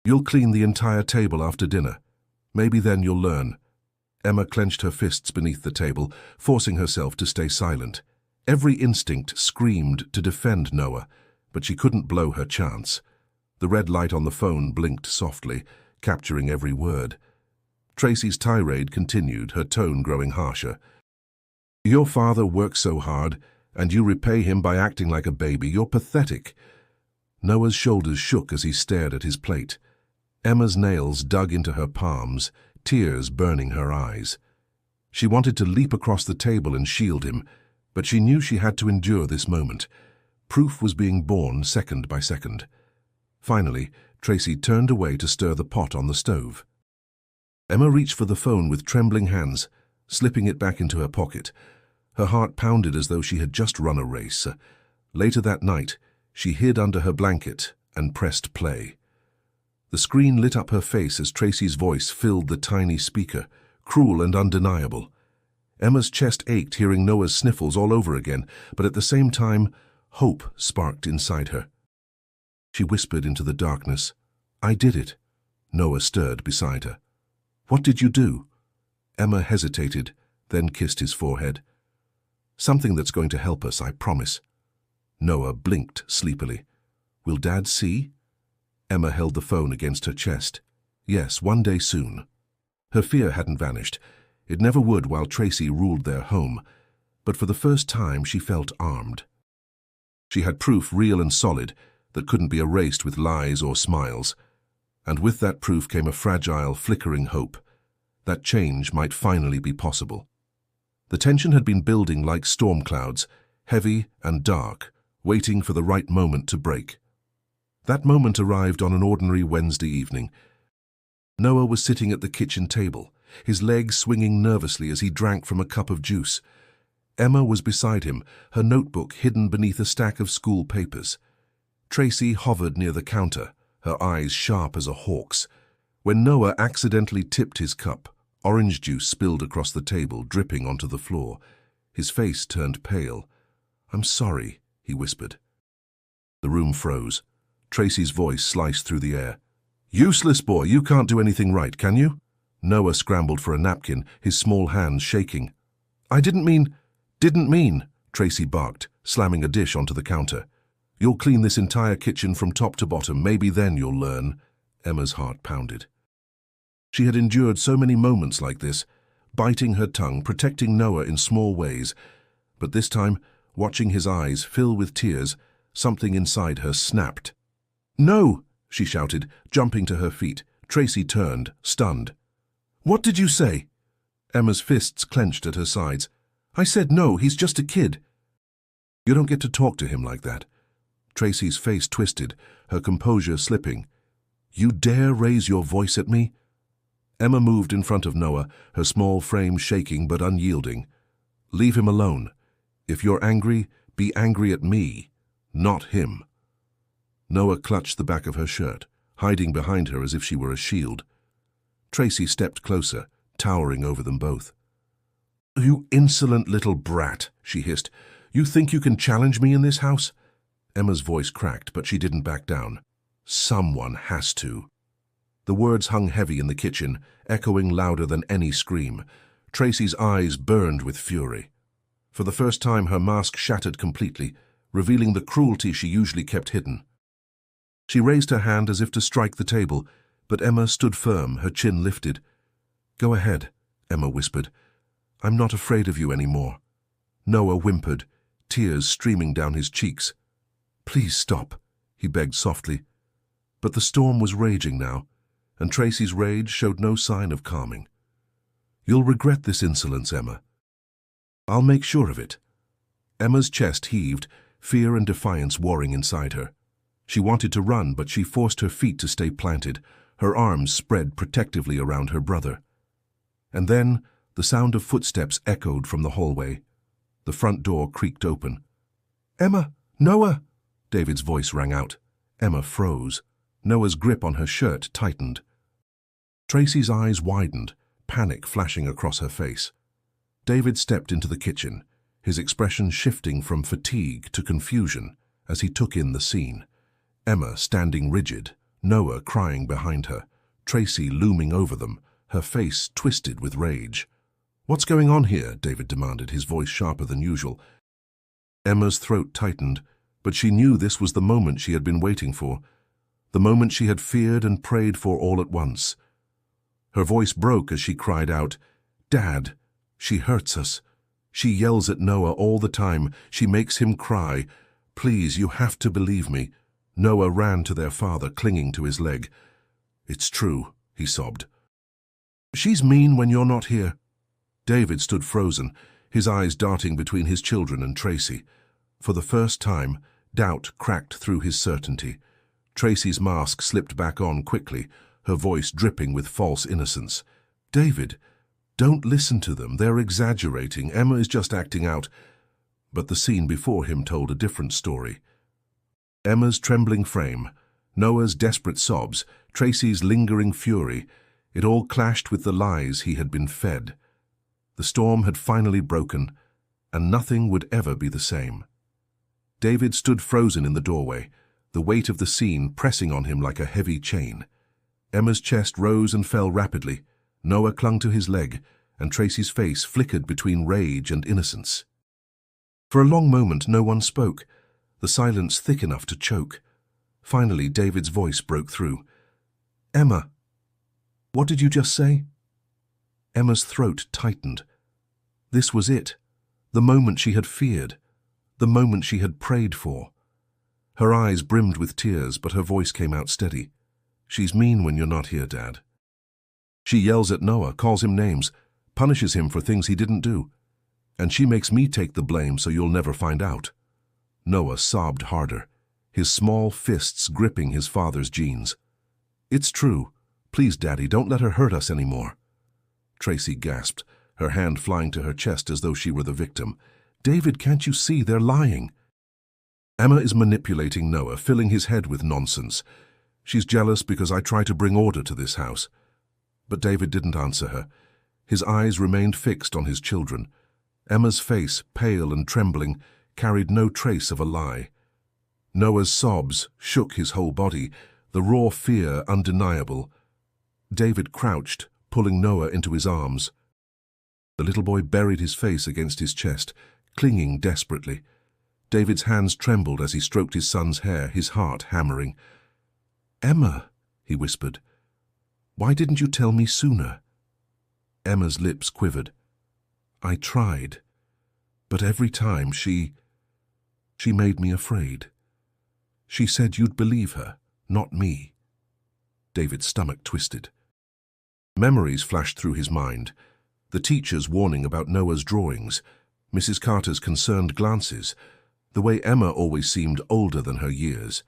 You'll clean the entire table after dinner. Maybe then you'll learn. Emma clenched her fists beneath the table, forcing herself to stay silent. Every instinct screamed to defend Noah, but she couldn't blow her chance. The red light on the phone blinked softly, capturing every word. Tracy's tirade continued, her tone growing harsher. Your father works so hard, and you repay him by acting like a baby. You're pathetic. Noah's shoulders shook as he stared at his plate. Emma's nails dug into her palms, tears burning her eyes. She wanted to leap across the table and shield him, but she knew she had to endure this moment. Proof was being born second by second. Finally, Tracy turned away to stir the pot on the stove. Emma reached for the phone with trembling hands, slipping it back into her pocket. Her heart pounded as though she had just run a race. Later that night, she hid under her blanket and pressed play. The screen lit up her face as Tracy's voice filled the tiny speaker, cruel and undeniable. Emma's chest ached hearing Noah's sniffles all over again, but at the same time, hope sparked inside her. She whispered into the darkness, I did it. Noah stirred beside her. What did you do? Emma hesitated, then kissed his forehead. Something that's going to help us, I promise. Noah blinked sleepily. Will Dad see? Emma held the phone against her chest. Yes, one day soon. Her fear hadn't vanished. It never would while Tracy ruled their home. But for the first time she felt armed. She had proof real and solid that couldn't be erased with lies or smiles. And with that proof came a fragile, flickering hope. That change might finally be possible. The tension had been building like storm clouds, heavy and dark, waiting for the right moment to break. That moment arrived on an ordinary Wednesday evening. Noah was sitting at the kitchen table, his legs swinging nervously as he drank from a cup of juice. Emma was beside him, her notebook hidden beneath a stack of school papers. Tracy hovered near the counter, her eyes sharp as a hawk's. When Noah accidentally tipped his cup, orange juice spilled across the table, dripping onto the floor. His face turned pale. I'm sorry, he whispered. The room froze. Tracy's voice sliced through the air. Useless boy, you can't do anything right, can you? Noah scrambled for a napkin, his small hands shaking. I didn't mean, Tracy barked, slamming a dish onto the counter. You'll clean this entire kitchen from top to bottom, maybe then you'll learn. Emma's heart pounded. She had endured so many moments like this, biting her tongue, protecting Noah in small ways. But this time, watching his eyes fill with tears, something inside her snapped. No, she shouted, jumping to her feet. Tracy turned, stunned. What did you say? Emma's fists clenched at her sides. I said no, he's just a kid. You don't get to talk to him like that. Tracy's face twisted, her composure slipping. You dare raise your voice at me? Emma moved in front of Noah, her small frame shaking but unyielding. Leave him alone. If you're angry, be angry at me, not him. Noah clutched the back of her shirt, hiding behind her as if she were a shield. Tracy stepped closer, towering over them both. You insolent little brat, she hissed. You think you can challenge me in this house? Emma's voice cracked, but she didn't back down. Someone has to. The words hung heavy in the kitchen, echoing louder than any scream. Tracy's eyes burned with fury. For the first time, her mask shattered completely, revealing the cruelty she usually kept hidden. She raised her hand as if to strike the table, but Emma stood firm, her chin lifted. Go ahead, Emma whispered. I'm not afraid of you anymore. Noah whimpered, tears streaming down his cheeks. Please stop, he begged softly. But the storm was raging now, and Tracy's rage showed no sign of calming. You'll regret this insolence, Emma. I'll make sure of it. Emma's chest heaved, fear and defiance warring inside her. She wanted to run, but she forced her feet to stay planted, her arms spread protectively around her brother. And then the sound of footsteps echoed from the hallway. The front door creaked open. Emma! Noah! David's voice rang out. Emma froze. Noah's grip on her shirt tightened. Tracy's eyes widened, panic flashing across her face. David stepped into the kitchen, his expression shifting from fatigue to confusion as he took in the scene. Emma standing rigid, Noah crying behind her, Tracy looming over them, her face twisted with rage. "What's going on here?" David demanded, his voice sharper than usual. Emma's throat tightened, but she knew this was the moment she had been waiting for, the moment she had feared and prayed for all at once. Her voice broke as she cried out, "Dad, she hurts us. She yells at Noah all the time. She makes him cry. Please, you have to believe me." Noah ran to their father, clinging to his leg. "It's true," he sobbed. "She's mean when you're not here." David stood frozen, his eyes darting between his children and Tracy. For the first time, doubt cracked through his certainty. Tracy's mask slipped back on quickly, her voice dripping with false innocence. "David, don't listen to them. They're exaggerating. Emma is just acting out." But the scene before him told a different story. Emma's trembling frame, Noah's desperate sobs, Tracy's lingering fury, it all clashed with the lies he had been fed. The storm had finally broken, and nothing would ever be the same. David stood frozen in the doorway, the weight of the scene pressing on him like a heavy chain. Emma's chest rose and fell rapidly. Noah clung to his leg, and Tracy's face flickered between rage and innocence. For a long moment no one spoke, the silence thick enough to choke. Finally, David's voice broke through. "Emma, what did you just say?" Emma's throat tightened. This was it, the moment she had feared, the moment she had prayed for. Her eyes brimmed with tears, but her voice came out steady. "She's mean when you're not here, Dad. She yells at Noah, calls him names, punishes him for things he didn't do. And she makes me take the blame so you'll never find out." Noah sobbed harder, his small fists gripping his father's jeans. "It's true. Please, Daddy, don't let her hurt us anymore." Tracy gasped, her hand flying to her chest as though she were the victim. "David, can't you see they're lying?" "Emma is manipulating Noah, filling his head with nonsense. She's jealous because I try to bring order to this house." But David didn't answer her. His eyes remained fixed on his children. Emma's face, pale and trembling, carried no trace of a lie. Noah's sobs shook his whole body, the raw fear undeniable. David crouched, pulling Noah into his arms. The little boy buried his face against his chest, clinging desperately. David's hands trembled as he stroked his son's hair, his heart hammering. "Emma," he whispered, "why didn't you tell me sooner?" Emma's lips quivered. "I tried, but every time she made me afraid. She said you'd believe her, not me." David's stomach twisted. Memories flashed through his mind. The teacher's warning about Noah's drawings, Mrs. Carter's concerned glances, the way Emma always seemed older than her years.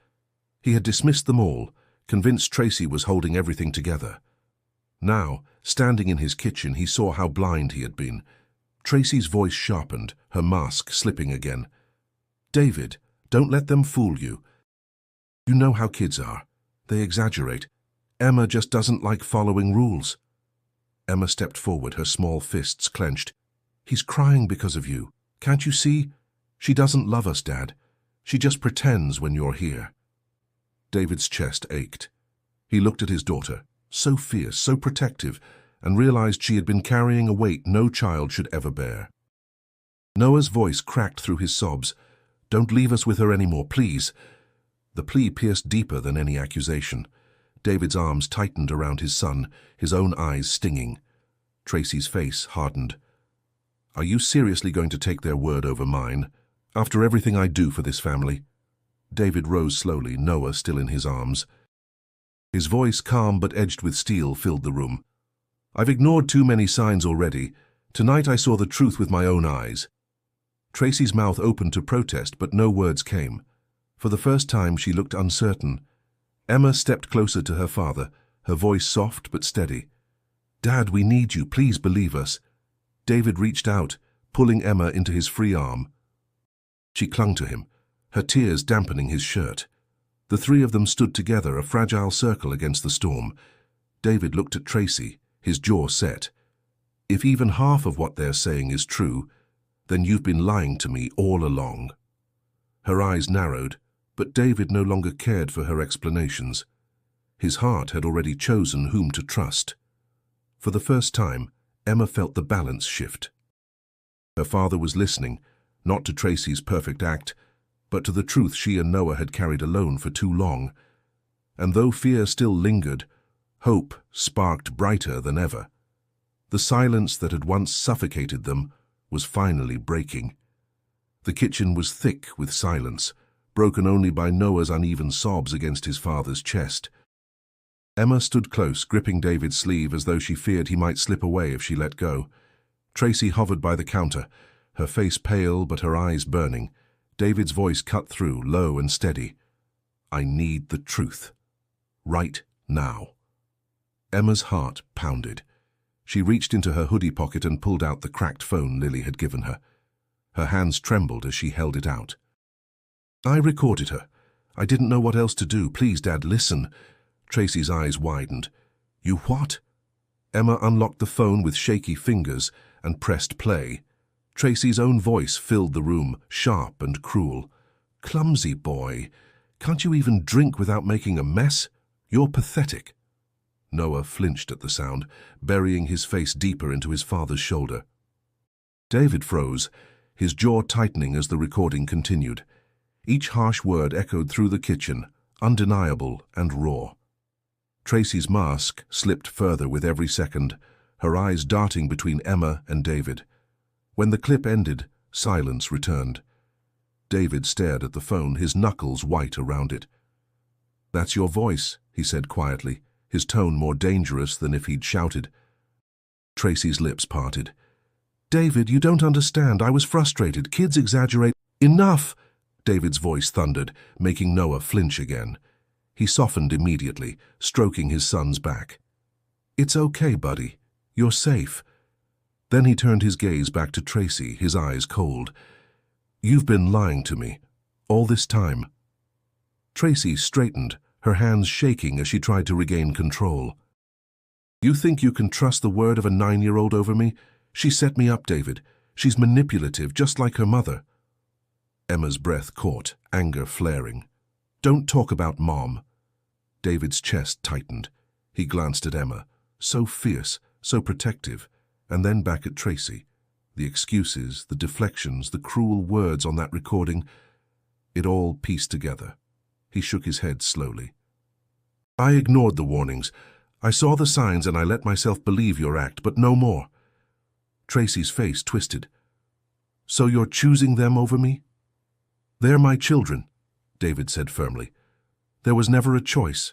He had dismissed them all, convinced Tracy was holding everything together. Now, standing in his kitchen, he saw how blind he had been. Tracy's voice sharpened, her mask slipping again. "David, don't let them fool you. You know how kids are. They exaggerate. Emma just doesn't like following rules." Emma stepped forward, her small fists clenched. "He's crying because of you. Can't you see? She doesn't love us, Dad. She just pretends when you're here." David's chest ached. He looked at his daughter, so fierce, so protective, and realized she had been carrying a weight no child should ever bear. Noah's voice cracked through his sobs. "Don't leave us with her anymore, please." The plea pierced deeper than any accusation. David's arms tightened around his son, his own eyes stinging. Tracy's face hardened. "Are you seriously going to take their word over mine, after everything I do for this family?" David rose slowly, Noah still in his arms. His voice, calm but edged with steel, filled the room. "I've ignored too many signs already. Tonight I saw the truth with my own eyes." Tracy's mouth opened to protest, but no words came. For the first time she looked uncertain. Emma stepped closer to her father, her voice soft but steady. "Dad, we need you. Please believe us." David reached out, pulling Emma into his free arm. She clung to him, her tears dampening his shirt. The three of them stood together, a fragile circle against the storm. David looked at Tracy, his jaw set. "If even half of what they're saying is true, then you've been lying to me all along." Her eyes narrowed, but David no longer cared for her explanations. His heart had already chosen whom to trust. For the first time, Emma felt the balance shift. Her father was listening, not to Tracy's perfect act, but to the truth she and Noah had carried alone for too long. And though fear still lingered, hope sparked brighter than ever. The silence that had once suffocated them was finally breaking. The kitchen was thick with silence, broken only by Noah's uneven sobs against his father's chest. Emma stood close, gripping David's sleeve as though she feared he might slip away if she let go. Tracy hovered by the counter, her face pale but her eyes burning. David's voice cut through, low and steady. "I need the truth. Right now." Emma's heart pounded. She reached into her hoodie pocket and pulled out the cracked phone Lily had given her. Her hands trembled as she held it out. "I recorded her. I didn't know what else to do. Please, Dad, listen." Tracy's eyes widened. "You what?" Emma unlocked the phone with shaky fingers and pressed play. Tracy's own voice filled the room, sharp and cruel. "Clumsy boy. Can't you even drink without making a mess? You're pathetic." Noah flinched at the sound, burying his face deeper into his father's shoulder. David froze, his jaw tightening as the recording continued. Each harsh word echoed through the kitchen, undeniable and raw. Tracy's mask slipped further with every second, her eyes darting between Emma and David. When the clip ended, silence returned. David stared at the phone, his knuckles white around it. "That's your voice," he said quietly, his tone more dangerous than if he'd shouted. Tracy's lips parted. "David, you don't understand. I was frustrated. Kids exaggerate." "Enough!" David's voice thundered, making Noah flinch again. He softened immediately, stroking his son's back. "It's okay, buddy. You're safe." Then he turned his gaze back to Tracy, his eyes cold. "You've been lying to me, all this time." Tracy straightened, her hands shaking as she tried to regain control. "You think you can trust the word of a 9-year-old over me? She set me up, David. She's manipulative, just like her mother." Emma's breath caught, anger flaring. "Don't talk about Mom." David's chest tightened. He glanced at Emma, so fierce, so protective, and then back at Tracy. The excuses, the deflections, the cruel words on that recording, it all pieced together. He shook his head slowly. "I ignored the warnings. I saw the signs and I let myself believe your act, but no more." Tracy's face twisted. "So you're choosing them over me?" "They're my children," David said firmly. "There was never a choice."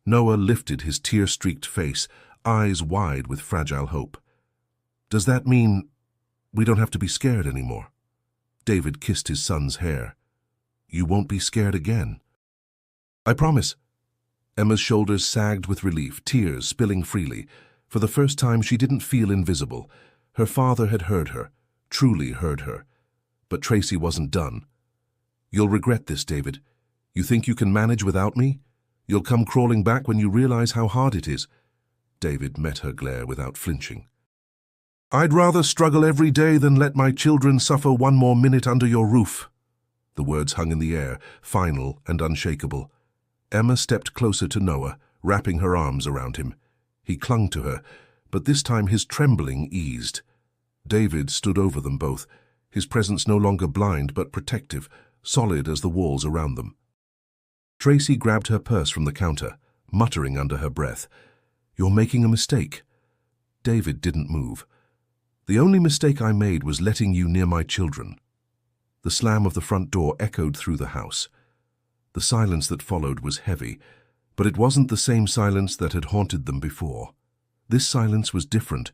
Noah lifted his tear-streaked face, eyes wide with fragile hope. "Does that mean we don't have to be scared anymore?" David kissed his son's hair. "You won't be scared again." "I promise." Emma's shoulders sagged with relief, tears spilling freely. For the first time, she didn't feel invisible. Her father had heard her, truly heard her. But Tracy wasn't done. "You'll regret this, David. You think you can manage without me? You'll come crawling back when you realize how hard it is." David met her glare without flinching. "I'd rather struggle every day than let my children suffer one more minute under your roof." The words hung in the air, final and unshakable. Emma stepped closer to Noah, wrapping her arms around him. He clung to her, but this time his trembling eased. David stood over them both, his presence no longer blind but protective, solid as the walls around them. Tracy grabbed her purse from the counter, muttering under her breath, "You're making a mistake." David didn't move. "The only mistake I made was letting you near my children." The slam of the front door echoed through the house. The silence that followed was heavy, but it wasn't the same silence that had haunted them before. This silence was different.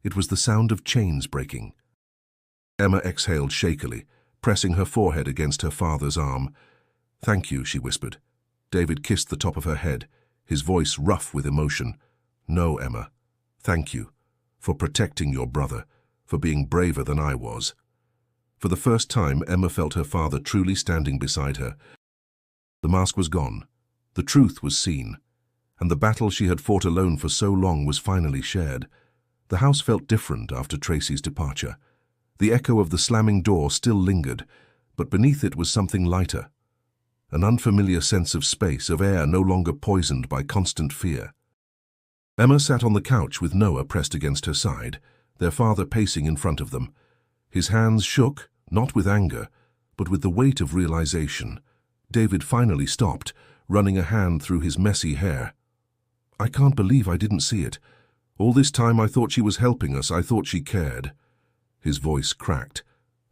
It was the sound of chains breaking. Emma exhaled shakily, pressing her forehead against her father's arm. "Thank you," she whispered. David kissed the top of her head, his voice rough with emotion. "No, Emma. Thank you. For protecting your brother, for being braver than I was." For the first time, Emma felt her father truly standing beside her. The mask was gone. The truth was seen. And the battle she had fought alone for so long was finally shared. The house felt different after Tracy's departure. The echo of the slamming door still lingered, but beneath it was something lighter. an unfamiliar sense of space, of air no longer poisoned by constant fear. Emma sat on the couch with Noah pressed against her side, their father pacing in front of them. His hands shook, not with anger, but with the weight of realization. David finally stopped, running a hand through his messy hair. "I can't believe I didn't see it. All this time I thought she was helping us, I thought she cared." His voice cracked.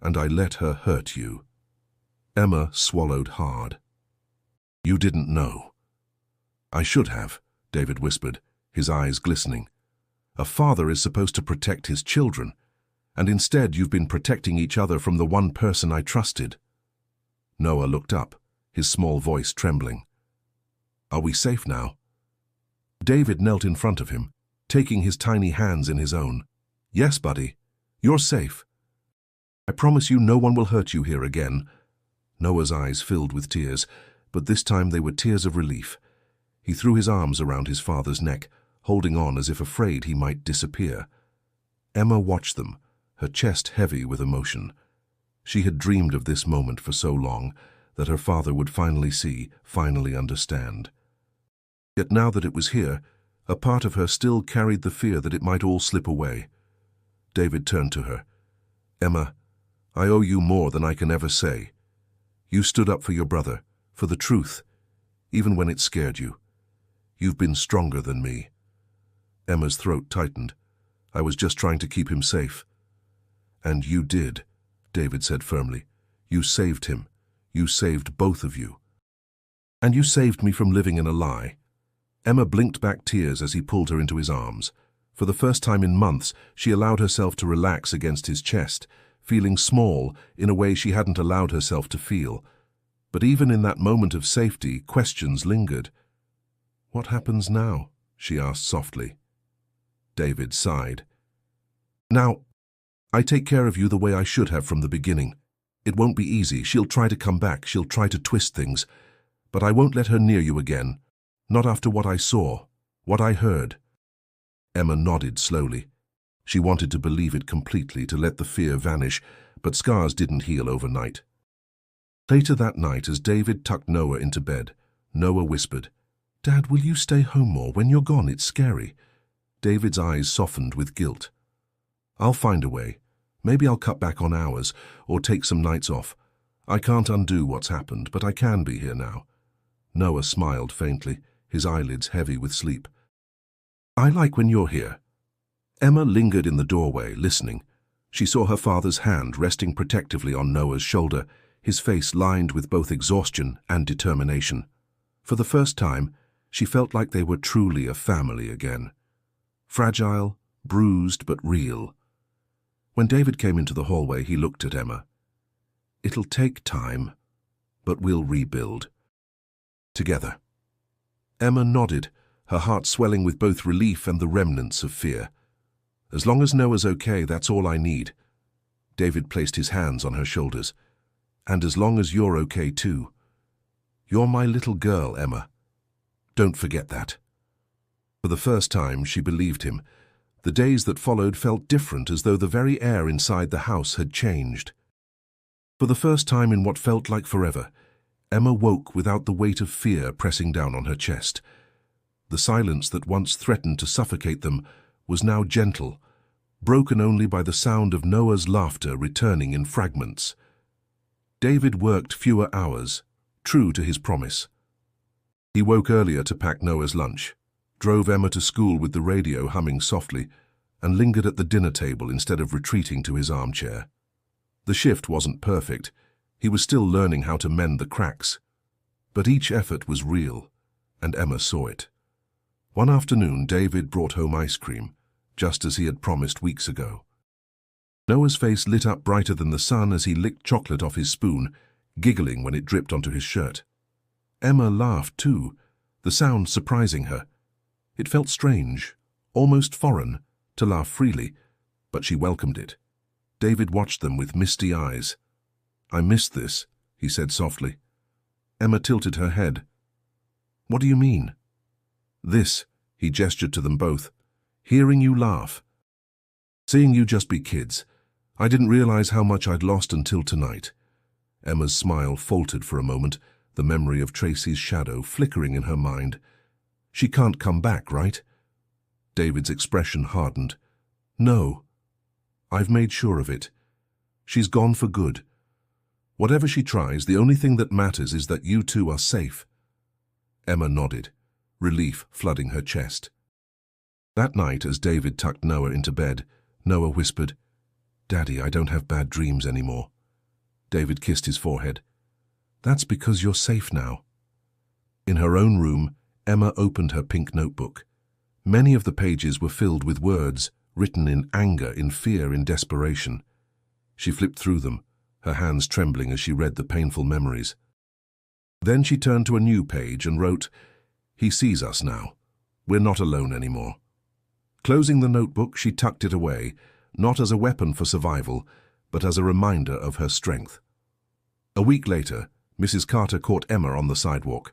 "And I let her hurt you." Emma swallowed hard. "You didn't know." "I should have," David whispered, his eyes glistening. "A father is supposed to protect his children, and instead you've been protecting each other from the one person I trusted." Noah looked up, his small voice trembling. "Are we safe now?" David knelt in front of him, taking his tiny hands in his own. "Yes, buddy. You're safe. I promise you no one will hurt you here again." Noah's eyes filled with tears, but this time they were tears of relief. He threw his arms around his father's neck, holding on as if afraid he might disappear. Emma watched them, her chest heavy with emotion. She had dreamed of this moment for so long, that her father would finally see, finally understand. Yet now that it was here, a part of her still carried the fear that it might all slip away. David turned to her. "Emma, I owe you more than I can ever say. You stood up for your brother, for the truth, even when it scared you. You've been stronger than me." Emma's throat tightened. "I was just trying to keep him safe." "And you did," David said firmly. "You saved him. You saved both of you. And you saved me from living in a lie." Emma blinked back tears as he pulled her into his arms. For the first time in months, she allowed herself to relax against his chest, feeling small in a way she hadn't allowed herself to feel. But even in that moment of safety, questions lingered. "What happens now?" she asked softly. David sighed. "Now, I take care of you the way I should have from the beginning. It won't be easy. She'll try to come back. She'll try to twist things. But I won't let her near you again. Not after what I saw, what I heard." Emma nodded slowly. She wanted to believe it completely, to let the fear vanish, but scars didn't heal overnight. Later that night, as David tucked Noah into bed, Noah whispered, "Dad, will you stay home more? When you're gone, it's scary." David's eyes softened with guilt. "I'll find a way. Maybe I'll cut back on hours, or take some nights off. I can't undo what's happened, but I can be here now." Noah smiled faintly, his eyelids heavy with sleep. "I like when you're here." Emma lingered in the doorway, listening. She saw her father's hand resting protectively on Noah's shoulder, his face lined with both exhaustion and determination. For the first time, she felt like they were truly a family again. Fragile, bruised, but real. When David came into the hallway, he looked at Emma. "It'll take time, but we'll rebuild. Together." Emma nodded, her heart swelling with both relief and the remnants of fear. "As long as Noah's okay, that's all I need." David placed his hands on her shoulders. "And as long as you're okay too. You're my little girl, Emma. Don't forget that." For the first time, she believed him. The days that followed felt different, as though the very air inside the house had changed. For the first time in what felt like forever, Emma woke without the weight of fear pressing down on her chest. The silence that once threatened to suffocate them was now gentle, broken only by the sound of Noah's laughter returning in fragments. David worked fewer hours, true to his promise. He woke earlier to pack Noah's lunch, drove Emma to school with the radio humming softly, and lingered at the dinner table instead of retreating to his armchair. The shift wasn't perfect. He was still learning how to mend the cracks. But each effort was real, and Emma saw it. One afternoon, David brought home ice cream, just as he had promised weeks ago. Noah's face lit up brighter than the sun as he licked chocolate off his spoon, giggling when it dripped onto his shirt. Emma laughed too, the sound surprising her. It felt strange, almost foreign, to laugh freely, but she welcomed it. David watched them with misty eyes. "I missed this," he said softly. Emma tilted her head. "What do you mean?" "This," he gestured to them both. "Hearing you laugh. Seeing you just be kids. I didn't realize how much I'd lost until tonight." Emma's smile faltered for a moment, the memory of Tracy's shadow flickering in her mind. She can't come back, right? David's expression hardened. No. I've made sure of it. She's gone for good. Whatever she tries, the only thing that matters is that you two are safe. Emma nodded, relief flooding her chest. That night, as David tucked Noah into bed, Noah whispered, "Daddy, I don't have bad dreams anymore." David kissed his forehead. "That's because you're safe now." In her own room, Emma opened her pink notebook. Many of the pages were filled with words written in anger, in fear, in desperation. She flipped through them, her hands trembling as she read the painful memories. Then she turned to a new page and wrote, "He sees us now. We're not alone anymore." Closing the notebook, she tucked it away, not as a weapon for survival, but as a reminder of her strength. A week later, Mrs. Carter caught Emma on the sidewalk.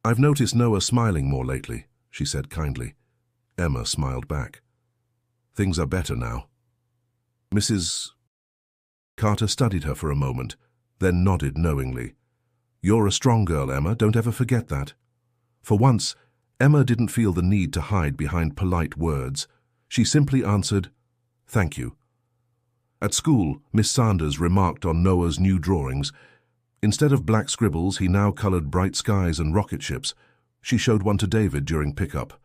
"I've noticed Noah smiling more lately," she said kindly. Emma smiled back. "Things are better now." Mrs. Carter studied her for a moment, then nodded knowingly. "You're a strong girl, Emma. Don't ever forget that." For once, Emma didn't feel the need to hide behind polite words. She simply answered, "Thank you." At school, Miss Sanders remarked on Noah's new drawings. Instead of black scribbles, he now colored bright skies and rocket ships. She showed one to David during pickup.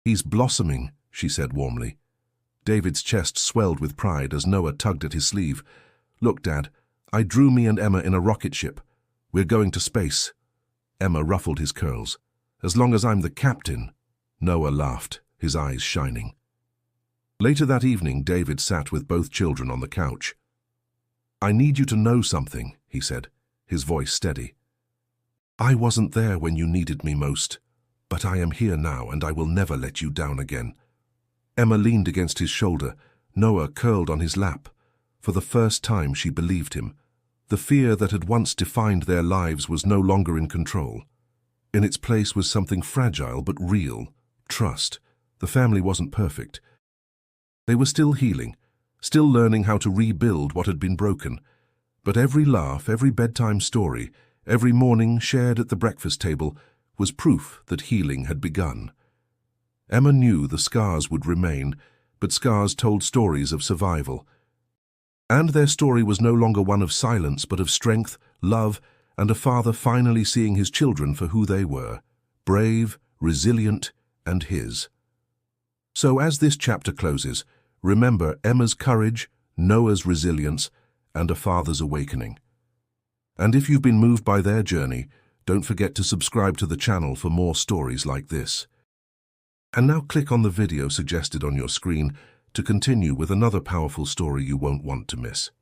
"He's blossoming," she said warmly. David's chest swelled with pride as Noah tugged at his sleeve. "Look, Dad, I drew me and Emma in a rocket ship. We're going to space." Emma ruffled his curls. "As long as I'm the captain." Noah laughed, his eyes shining. Later that evening, David sat with both children on the couch. "I need you to know something," he said, his voice steady. "I wasn't there when you needed me most, but I am here now and I will never let you down again." Emma leaned against his shoulder, Noah curled on his lap. For the first time she believed him. The fear that had once defined their lives was no longer in control. In its place was something fragile but real, trust. The family wasn't perfect. They were still healing, still learning how to rebuild what had been broken. But every laugh, every bedtime story, every morning shared at the breakfast table was proof that healing had begun. Emma knew the scars would remain, but scars told stories of survival. And their story was no longer one of silence, but of strength, love, and a father finally seeing his children for who they were, brave, resilient, and his. So as this chapter closes, remember Emma's courage, Noah's resilience, and a father's awakening. And if you've been moved by their journey, don't forget to subscribe to the channel for more stories like this. And now click on the video suggested on your screen to continue with another powerful story you won't want to miss.